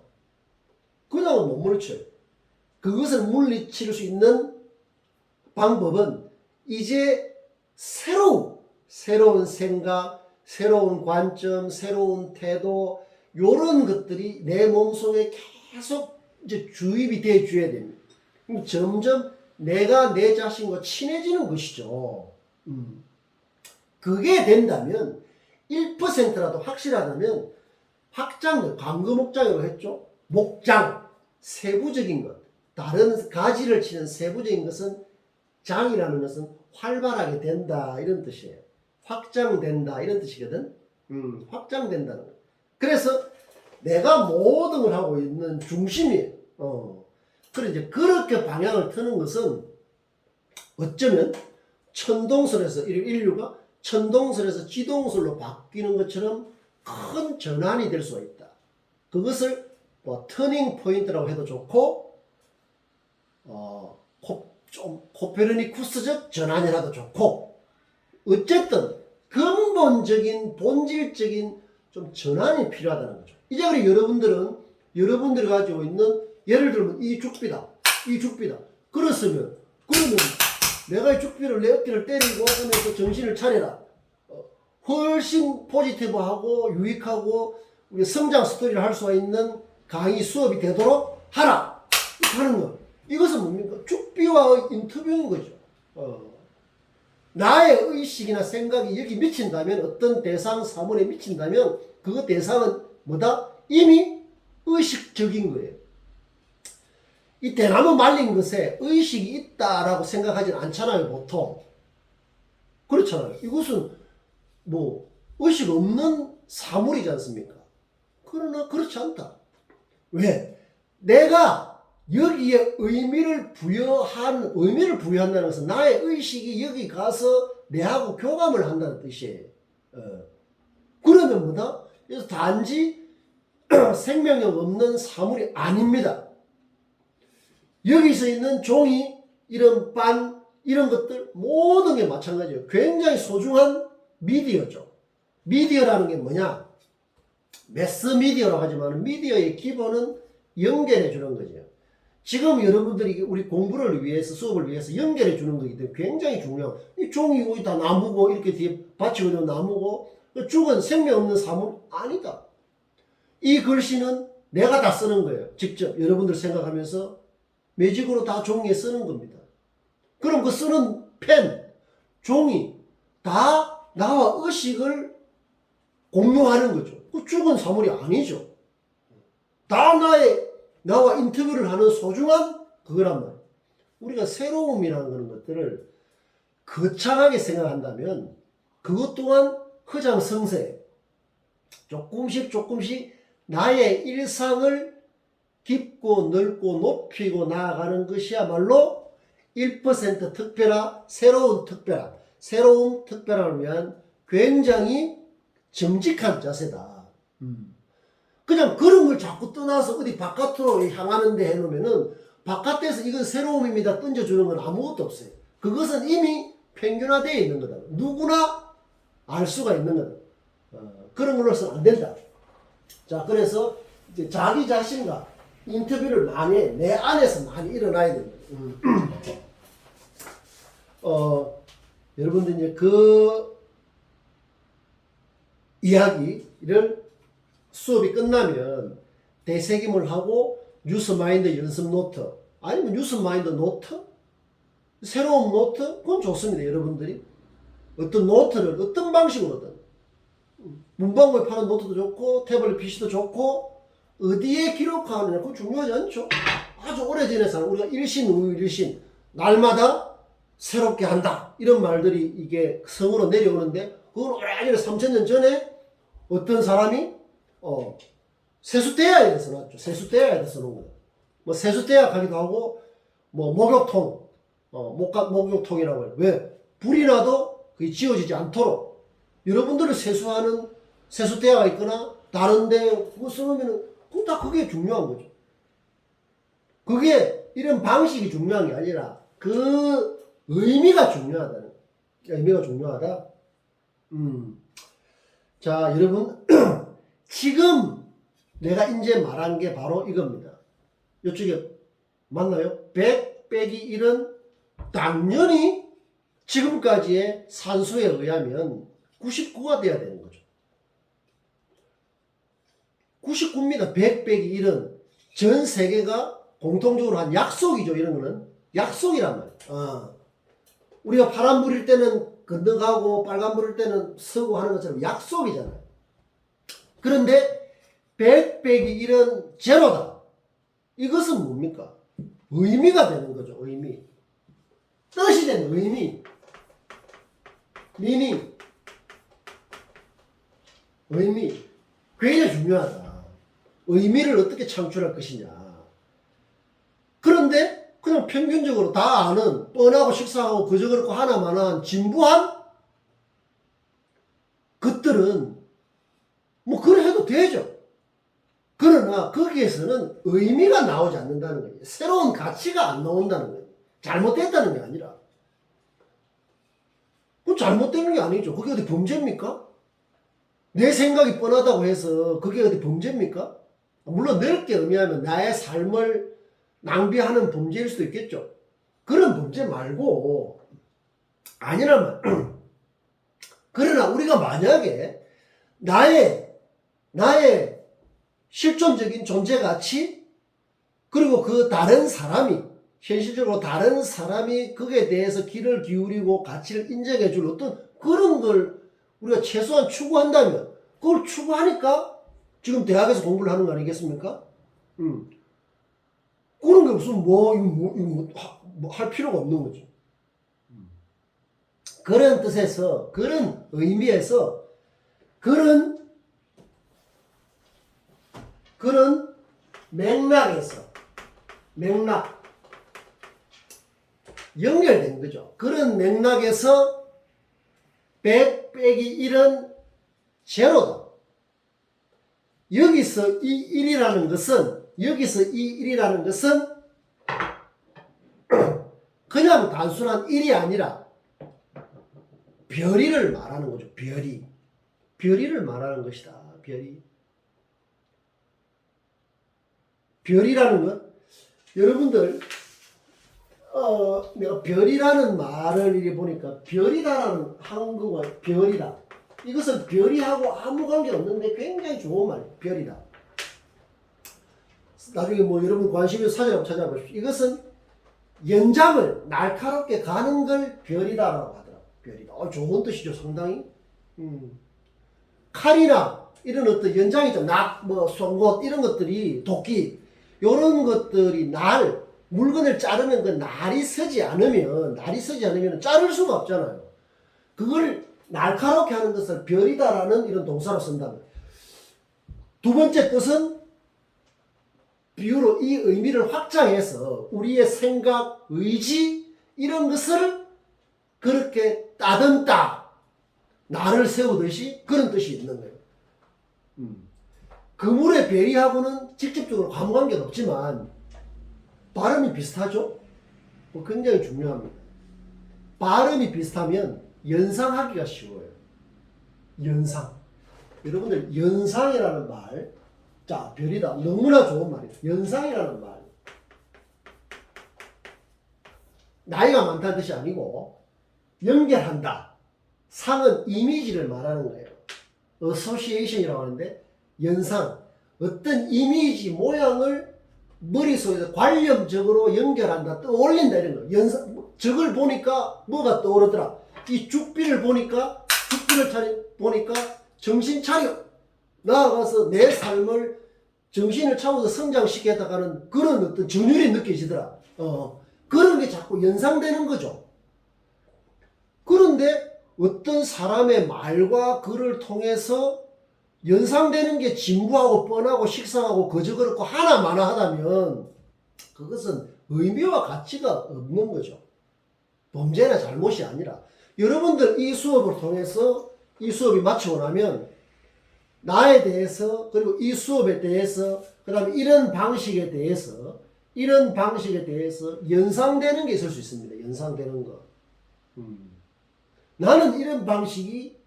그냥은 못 물리쳐요. 그것을 물리칠 수 있는 방법은 이제 새로운 생각, 새로운 관점, 새로운 태도, 요런 것들이 내 몸속에 계속 이제 주입이 돼 줘야 됩니다. 점점 내가 내 자신과 친해지는 것이죠. 그게 된다면 1%라도 확실하다면 광거 목장이라고 했죠. 목장, 세부적인 것, 다른 가지를 치는 세부적인 것은 장이라는 것은 활발하게 된다 이런 뜻이에요. 확장된다 이런 뜻이거든. 확장된다는 거. 그래서 내가 모든 걸 하고 있는 중심이에요. 그래 이제 그렇게 방향을 트는 것은 어쩌면 인류가 천동설에서 지동설로 바뀌는 것처럼 큰 전환이 될 수가 있다. 그것을 터닝 포인트라고 해도 좋고, 코페르니쿠스적 전환이라도 좋고, 어쨌든 근본적인 본질적인 좀 전환이 필요하다는 거죠. 이제 우리 여러분들이 가지고 있는, 예를 들면 이 죽비다. 그러면 내가 이 죽비를 내 어깨를 때리고 하면서 정신을 차려라. 훨씬 포지티브하고 유익하고 우리 성장 스토리를 할 수가 있는 강의 수업이 되도록 하라. 하는 거. 이것은 뭡니까? 죽비와 인터뷰인 거죠. 나의 의식이나 생각이 여기 미친다면, 어떤 대상 사물에 미친다면 그 대상은 뭐다? 이미 의식적인 거예요. 이 대나무 말린 것에 의식이 있다라고 생각하진 않잖아요, 보통. 그렇잖아요. 이것은 의식 없는 사물이지 않습니까? 그러나 그렇지 않다. 왜? 내가 여기에 의미를 부여한다는 것은 나의 의식이 여기 가서 내하고 교감을 한다는 뜻이에요. 그러면 뭐다? 그래서 단지 생명력 없는 사물이 아닙니다. 여기서 있는 종이, 이런 반, 이런 것들 모든 게 마찬가지예요. 굉장히 소중한 미디어죠. 미디어라는 게 뭐냐? 매스미디어라고 하지만 미디어의 기본은 연결해 주는 거죠. 지금 여러분들이 우리 공부를 위해서, 수업을 위해서 연결해 주는 거기 때문에 굉장히 중요해요. 이 종이 다 나무고, 이렇게 뒤에 받치고 있는 나무고, 죽은 생명 없는 사물 아니다. 이 글씨는 내가 다 쓰는 거예요. 직접 여러분들 생각하면서 매직으로 다 종이에 쓰는 겁니다. 그럼 그 쓰는 펜, 종이 다 나와 의식을 공유하는 거죠. 그 죽은 사물이 아니죠. 다 나와 인터뷰를 하는 소중한 그거란 말이에요. 우리가 새로움이라는 그런 것들을 거창하게 생각한다면 그것 또한 허장성세, 조금씩 나의 일상을 깊고 넓고 높이고 나아가는 것이야말로 1% 특별한 새로운 특별함을 위한 굉장히 정직한 자세다. 그냥 그런 걸 자꾸 떠나서 어디 바깥으로 향하는데 해놓으면은 바깥에서 이건 새로움입니다 던져주는 건 아무것도 없어요. 그것은 이미 평균화되어 있는 거다. 누구나 알 수가 있는 거다. 그런 걸로서는 안 된다. 자, 그래서 이제 자기 자신과 인터뷰를 많이 해. 내 안에서 많이 일어나야 됩니다. 여러분들 이제 그 이야기를 수업이 끝나면 대세김을 하고 뉴스마인드 연습 노트 아니면 뉴스마인드 노트 새로운 노트 그건 좋습니다. 여러분들이 어떤 노트를 어떤 방식으로든 문방구에 파는 노트도 좋고 태블릿 PC도 좋고 어디에 기록하느냐 그건 중요하지 않죠. 아주 오래전에서 우리가 일신 우일신 날마다 새롭게 한다 이런 말들이 이게 성으로 내려오는데 그건 오래전에 3000년 전에 어떤 사람이 세숫대야에 써놨죠. 세숫대야에 써놓은 거예요. 뭐 세숫대야 가기도 하고 뭐 목욕통 목욕통이라고 해요. 왜? 불이 나도 그게 지워지지 않도록 여러분들을 세수하는 세숫대야가 있거나 다른데 그거 써놓으면은 다 그게 중요한 거죠. 그게 이런 방식이 중요한 게 아니라 그 의미가 중요하다는 의미가 중요하다. 자, 여러분 지금 내가 이제 말한 게 바로 이겁니다. 이쪽에 맞나요? 100 빼기 1은 당연히 지금까지의 산수에 의하면 99가 돼야 되는 거죠. 99입니다. 100 빼기 1은 전 세계가 공통적으로 한 약속이죠. 이런 거는 약속이란 말이에요. 우리가 파란불일 때는 건너가고 빨간불일 때는 서고 하는 것처럼 약속이잖아요. 그런데 100 빼기 1은 제로다. 이것은 뭡니까? 의미가 되는 거죠. 의미. 뜻이 되는 의미. 미닝. 의미. 굉장히 중요하다. 의미를 어떻게 창출할 것이냐. 그런데 그냥 평균적으로 다 아는 뻔하고 식상하고 그저 그렇고 하나만한 진부한 것들은 뭐 그래 해도 되죠. 그러나 거기에서는 의미가 나오지 않는다는 거예요. 새로운 가치가 안 나온다는 거예요. 잘못됐다는 게 아니라. 그건 잘못되는 게 아니죠. 그게 어디 범죄입니까? 내 생각이 뻔하다고 해서 그게 어디 범죄입니까? 물론 넓게 의미하면 나의 삶을 낭비하는 범죄일 수도 있겠죠. 그런 범죄 말고 아니라면 그러나 우리가 만약에 나의 실존적인 존재 가치 그리고 그 다른 사람이 현실적으로 다른 사람이 거기에 대해서 귀를 기울이고 가치를 인정해 줄 어떤 그런 걸 우리가 최소한 추구한다면 그걸 추구하니까 지금 대학에서 공부를 하는 거 아니겠습니까? 그런 게 무슨 할 필요가 없는 거죠. 그런 뜻에서 그런 의미에서 그런 맥락에서 연결된 거죠. 그런 맥락에서 100 빼기 1은 제로다. 여기서 이 1이라는 것은 그냥 단순한 1이 아니라 별이를 말하는 거죠. 별이를 말하는 것이다. 별이라는 것 여러분들 내가 별이라는 말을 이렇게 보니까 별이다라는 한국어 별이다. 이것은 별이하고 아무 관계 없는데 굉장히 좋은 말이에요. 별이다. 나중에 뭐 여러분 관심 있는 사진 한번 찾아보십시오. 이것은 연장을 날카롭게 가는 걸 별이다라고 하더라고요. 별이다. 좋은 뜻이죠. 상당히. 칼이나 이런 어떤 연장이죠. 송곳 이런 것들이 도끼 이런 것들이 물건을 자르면 그 날이 서지 않으면 자를 수가 없잖아요. 그걸 날카롭게 하는 것을 별이다라는 이런 동사로 쓴다면 두 번째 뜻은 비유로 이 의미를 확장해서 우리의 생각, 의지 이런 것을 그렇게 따듬다 나를 세우듯이 그런 뜻이 있는 거예요. 그물의 별이하고는 직접적으로 아무 관계는 없지만 발음이 비슷하죠? 굉장히 중요합니다. 발음이 비슷하면 연상하기가 쉬워요. 연상. 여러분들 연상이라는 말, 자 별이다 너무나 좋은 말이에요. 연상이라는 말 나이가 많다는 뜻이 아니고 연결한다. 상은 이미지를 말하는 거예요. 어소시에이션이라고 하는데 연상, 어떤 이미지 모양을 머릿속에서 관념적으로 연결한다, 떠올린다 이런 거예요. 연상, 저걸 보니까 뭐가 떠오르더라. 이 죽비를 보니까 보니까 정신 차려 나아가서 내 삶을 정신을 차워서 성장시키겠다가는 그런 어떤 전율이 느껴지더라. 그런 게 자꾸 연상되는 거죠. 그런데 어떤 사람의 말과 글을 통해서 연상되는 게 진부하고 뻔하고 식상하고 거저 그렇고 하나마나 하다면 그것은 의미와 가치가 없는 거죠. 범죄나 잘못이 아니라 여러분들 이 수업을 통해서 이 수업이 마치고 나면 나에 대해서 그리고 이 수업에 대해서 그 다음에 이런 방식에 대해서 연상되는 게 있을 수 있습니다. 연상되는 거. 나는 이런 방식이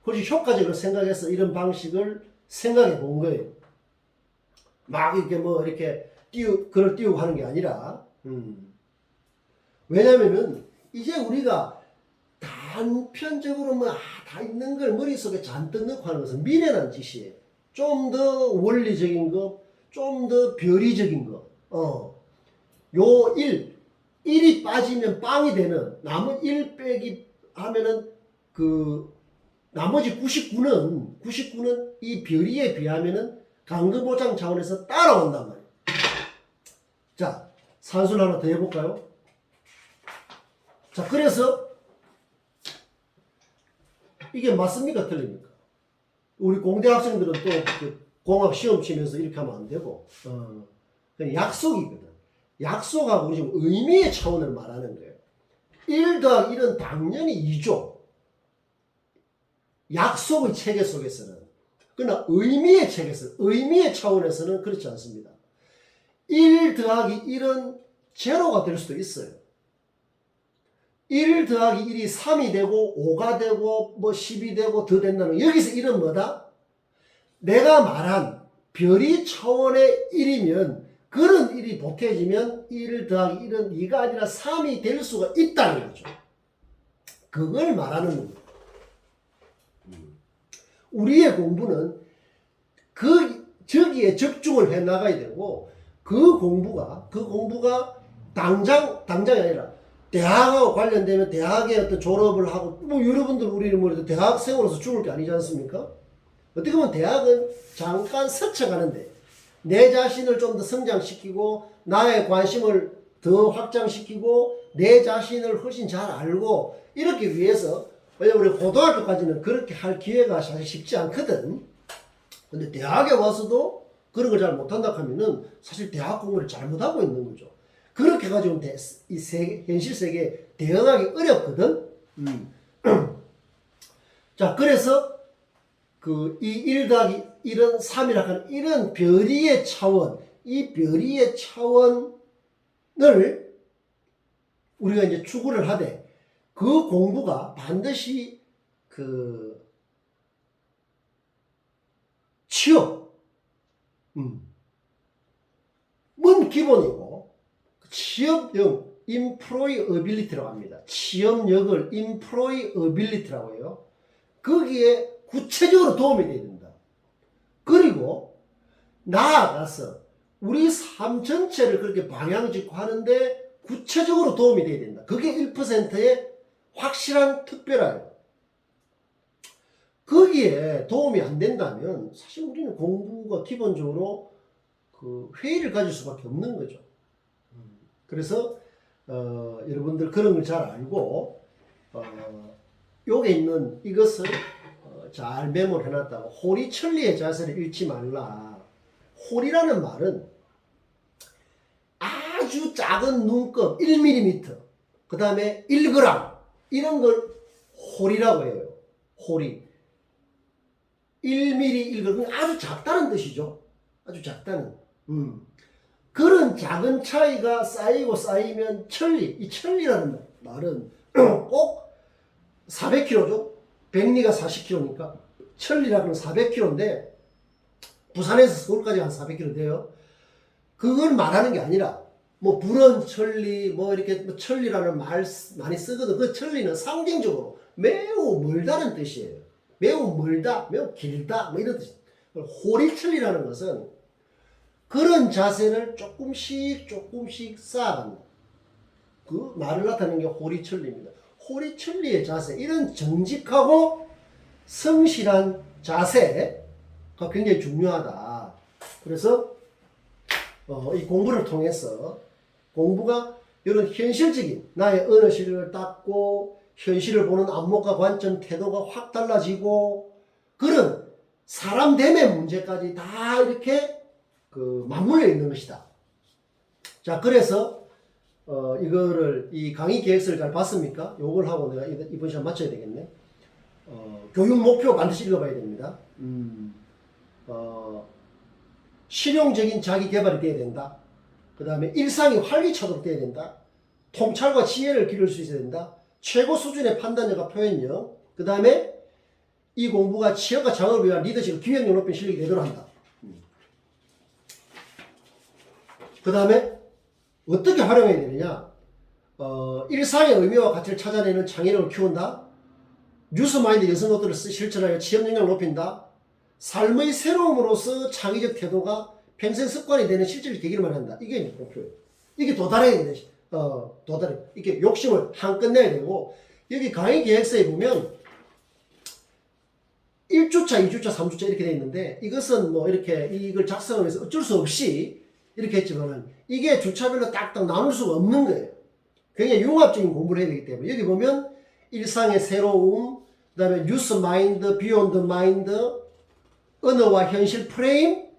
훨씬 효과적으로 생각해서 이런 방식을 생각해 본 거예요. 막 이렇게 뭐 이렇게 글을 띄우고 하는 게 아니라, 왜냐면은 이제 우리가 단편적으로 다 있는 걸 머릿속에 잔뜩 넣고 하는 것은 미련한 짓이에요. 좀 더 원리적인 거, 좀 더 별이적인 거. 요 1이 빠지면 빵이 되는 남은 1 빼기 하면은 나머지 99는 이 별이에 비하면은 강금보장 차원에서 따라온단 말이에요. 자, 산술 하나 더 해볼까요? 자, 그래서 이게 맞습니까? 틀립니까? 우리 공대 학생들은 또 공학 시험 치면서 이렇게 하면 안 되고, 그냥 약속이거든. 약속하고 우리 지금 의미의 차원을 말하는 거예요. 1 더하기 1은 당연히 2죠. 약속의 체계 속에서는. 그러나 의미의 체계에서, 의미의 차원에서는 그렇지 않습니다. 1 더하기 1은 제로가 될 수도 있어요. 1 더하기 1이 3이 되고 5가 되고 뭐 10이 되고 더 된다는 여기서 1은 뭐다? 내가 말한 별이 차원의 1이면 그런 1이 보태지면 1 더하기 1은 2가 아니라 3이 될 수가 있다는 거죠. 그걸 말하는 겁니다. 우리의 공부는 저기에 집중을 해 나가야 되고 그 공부가 당장이 아니라 대학하고 관련되면 대학의 어떤 졸업을 하고 뭐 여러분들 우리는 뭐 대학생으로서 죽을 게 아니지 않습니까? 어떻게 보면 대학은 잠깐 스쳐가는데 내 자신을 좀 더 성장시키고 나의 관심을 더 확장시키고 내 자신을 훨씬 잘 알고 이렇게 위해서 왜냐면 우리 고등학교까지는 그렇게 할 기회가 사실 쉽지 않거든. 근데 대학에 와서도 그런 걸 잘 못한다 하면은 사실 대학 공부를 잘못하고 있는 거죠. 그렇게 해가지고 현실 세계에 대응하기 어렵거든. 자, 그래서 이 1 더하기 1은 3이라 하는 이런 별이의 차원, 이 별이의 차원을 우리가 이제 추구를 하되 그 공부가 반드시 취업, 문 기본이고 취업형 employability라고 합니다. 취업력을 employability라고 해요. 거기에 구체적으로 도움이 돼야 된다. 그리고 나아가서 우리 삶 전체를 그렇게 방향 짓고 하는데 구체적으로 도움이 돼야 된다. 그게 1%의 확실한 특별화예요. 거기에 도움이 안 된다면 사실 우리는 공부가 기본적으로 회의를 가질 수밖에 없는 거죠. 그래서 여러분들 그런 걸 잘 알고 요게 있는 이것을 잘 메모를 해놨다고. 호리천리의 자세를 잃지 말라. 호리라는 말은 아주 작은 눈금 1mm, 그 다음에 1g 이런 걸 호리라고 해요. 호리. 1mm, 1g 아주 작다는 뜻이죠. 아주 작다는. 그런 작은 차이가 쌓이고 쌓이면 천리. 이 천리라는 말은 꼭 400km죠. 백리가 40km니까 천리라는 400km인데 부산에서 서울까지 한 400km 돼요. 그걸 말하는 게 아니라 뭐 불은 천리 뭐 이렇게 뭐 천리라는 말 많이 쓰거든. 그 천리는 상징적으로 매우 멀다는 뜻이에요. 매우 멀다, 매우 길다 뭐 이런 뜻. 호리천리라는 것은 그런 자세를 조금씩 쌓아간다. 그 말을 나타내는 게 호리천리입니다. 호리천리의 자세, 이런 정직하고 성실한 자세가 굉장히 중요하다. 그래서 이 공부를 통해서 공부가 이런 현실적인 나의 언어 실력을 닦고 현실을 보는 안목과 관점, 태도가 확 달라지고 그런 사람 됨의 문제까지 다 이렇게 맞물려 있는 것이다. 자, 그래서 이거를 이 강의 계획서를 잘 봤습니까? 요걸 하고 내가 이번 시간 마쳐야 되겠네. 교육 목표 반드시 읽어봐야 됩니다. 실용적인 자기 개발이 돼야 된다. 그 다음에 일상이 활기차도록 돼야 된다. 통찰과 지혜를 기를 수 있어야 된다. 최고 수준의 판단력과 표현력. 그 다음에 이 공부가 취업과 창업을 위한 리더십, 기획력 높인 실력이 되도록 한다. 그 다음에 어떻게 활용해야 되느냐? 일상의 의미와 가치를 찾아내는 창의력을 키운다. 뉴스마인드 여성것들을 실천하여 취업 능력을 높인다. 삶의 새로움으로서 창의적 태도가 평생 습관이 되는 실질적 계기를 마련한다. 이게 목표예요. 이게 도달해야 돼. 도달해. 이렇게 욕심을 한껏 내야 되고, 여기 강의 계획서에 보면 1주차, 2주차, 3주차 이렇게 돼 있는데, 이것은 뭐 이렇게 이걸 작성하면서 어쩔 수 없이 이렇게 했지만은, 이게 주차별로 딱딱 나눌 수가 없는 거예요. 굉장히 융합적인 공부를 해야 되기 때문에, 여기 보면 일상의 새로움, 그 다음에 뉴스 마인드, 비욘드 마인드, 언어와 현실 프레임,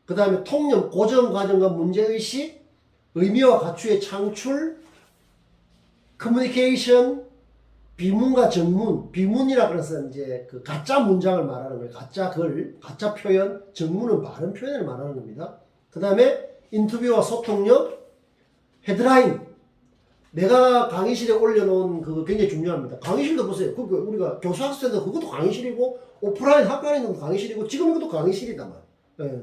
그 다음에 통념, 고정 과정과 문제의식, 의미와 가치의 창출, 커뮤니케이션, 비문과 정문, 비문이라 그래서 이제 그 가짜 문장을 말하는 거예요. 가짜 글, 가짜 표현, 정문은 바른 표현을 말하는 겁니다. 그 다음에 인터뷰와 소통력, 헤드라인. 내가 강의실에 올려놓은 그거 굉장히 중요합니다. 강의실도 보세요. 우리가 교수학습센터 그것도 강의실이고, 오프라인 학교 안에 있는 것도 강의실이고, 지금 이것도 강의실이다 말. 예.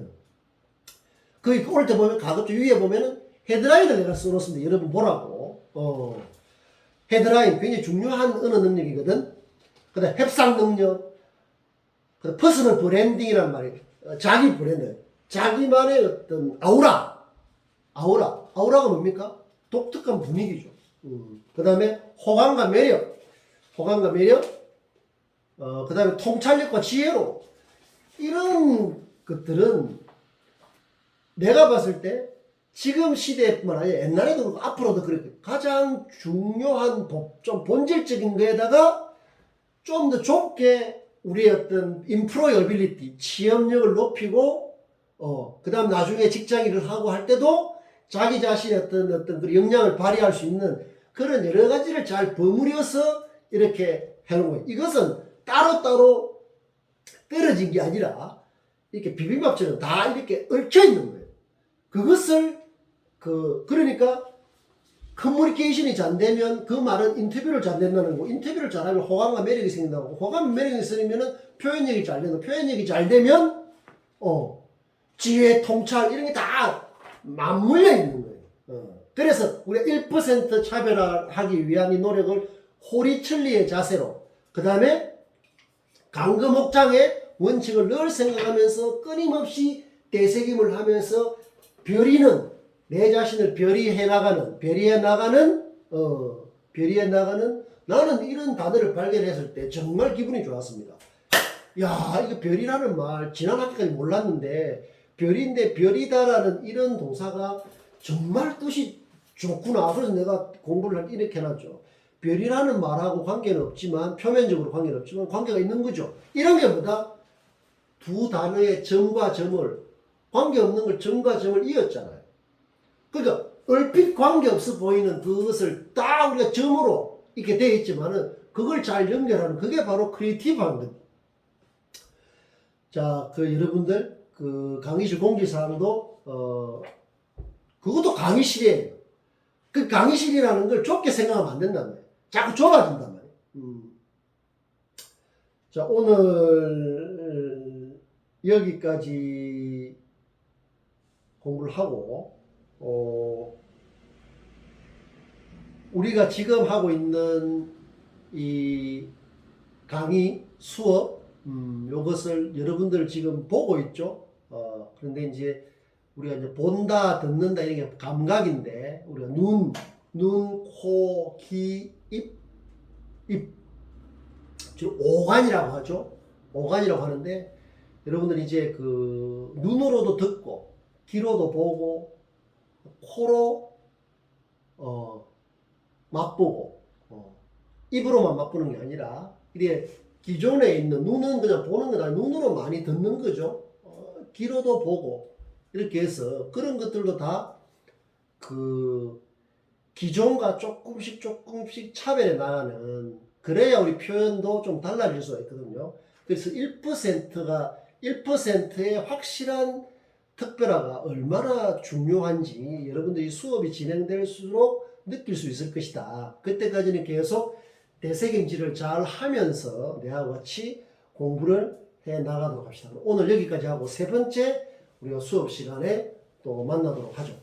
거기 올 때 보면 가급적 위에 보면은 헤드라인을 내가 써놓습니다. 여러분 보라고. 헤드라인 굉장히 중요한 언어 능력이거든. 그 다음 협상 능력, 그 다음 퍼스널 브랜딩이란 말이에요. 자기 브랜드, 자기만의 어떤 아우라가 뭡니까? 독특한 분위기죠. 그 다음에 호감과 매력, 그 다음에 통찰력과 지혜로, 이런 것들은 내가 봤을 때 지금 시대뿐만 아니라 옛날에도 그렇고 앞으로도 그렇고 가장 중요한 좀 본질적인 거에다가 좀 더 좁게 우리의 어떤 인프로어빌리티, 취업력을 높이고 그 다음 나중에 직장 일을 하고 할 때도 자기 자신의 어떤 그 역량을 발휘할 수 있는 그런 여러 가지를 잘 버무려서 이렇게 해놓은 거예요. 이것은 따로따로 떨어진 게 아니라 이렇게 비빔밥처럼 다 이렇게 얽혀 있는 거예요. 그것을 그러니까 커뮤니케이션이 잘 되면 그 말은 인터뷰를 잘 된다는 거고, 인터뷰를 잘하면 호감과 매력이 생긴다고, 호감 매력이 생기면 표현력이 잘 된다. 표현력이 잘 되면 지혜, 통찰 이런 게 다 맞물려 있는 거예요. 그래서 우리가 1% 차별화하기 위한 이 노력을 호리천리의 자세로, 그 다음에 강금옥장의 원칙을 늘 생각하면서 끊임없이 되새김을 하면서 내 자신을 별이해 나가는 나는 이런 단어를 발견했을 때 정말 기분이 좋았습니다. 야, 이거 별이라는 말 지난 학기까지 몰랐는데 별인데 별이다라는 이런 동사가 정말 뜻이 좋구나. 그래서 내가 공부를 이렇게 해놨죠. 별이라는 말하고 관계는 없지만, 표면적으로 관계는 없지만 관계가 있는 거죠. 이런 게 뭐다? 두 단어의 점과 점을, 관계없는 걸 점과 점을 이었잖아요. 그러니까 얼핏 관계없어 보이는 그것을 딱 우리가 점으로 이렇게 되어 있지만은 그걸 잘 연결하는 그게 바로 크리에이티브한 겁니다. 자, 그 여러분들 그 강의실 공지사항도 그것도 강의실이에요. 그 강의실이라는 걸 좁게 생각하면 안 된단 말이에요. 자꾸 좁아진단 말이에요. 자, 오늘 여기까지 공부를 하고 우리가 지금 하고 있는 이 강의 수업 요것을 여러분들 지금 보고 있죠. 그런데 이제 우리가 이제 본다, 듣는다 이런 게 감각인데 우리가 눈, 코, 귀, 입 지금 오간이라고 하죠. 오간이라고 하는데 여러분들 이제 그 눈으로도 듣고 귀로도 보고 코로 맛보고 입으로만 맛보는 게 아니라 이게 기존에 있는 눈은 그냥 보는 건 아니라 눈으로 많이 듣는 거죠. 귀로도 보고 이렇게 해서 그런 것들도 다 그 기존과 조금씩 차별해 나가는, 그래야 우리 표현도 좀 달라질 수가 있거든요. 그래서 1%의 확실한 특별화가 얼마나 중요한지 여러분들이 수업이 진행될수록 느낄 수 있을 것이다. 그때까지는 계속 대세경지를 잘 하면서 내하고 같이 공부를 해 나가도록 합시다. 오늘 여기까지 하고 세 번째 우리가 수업 시간에 또 만나도록 하죠.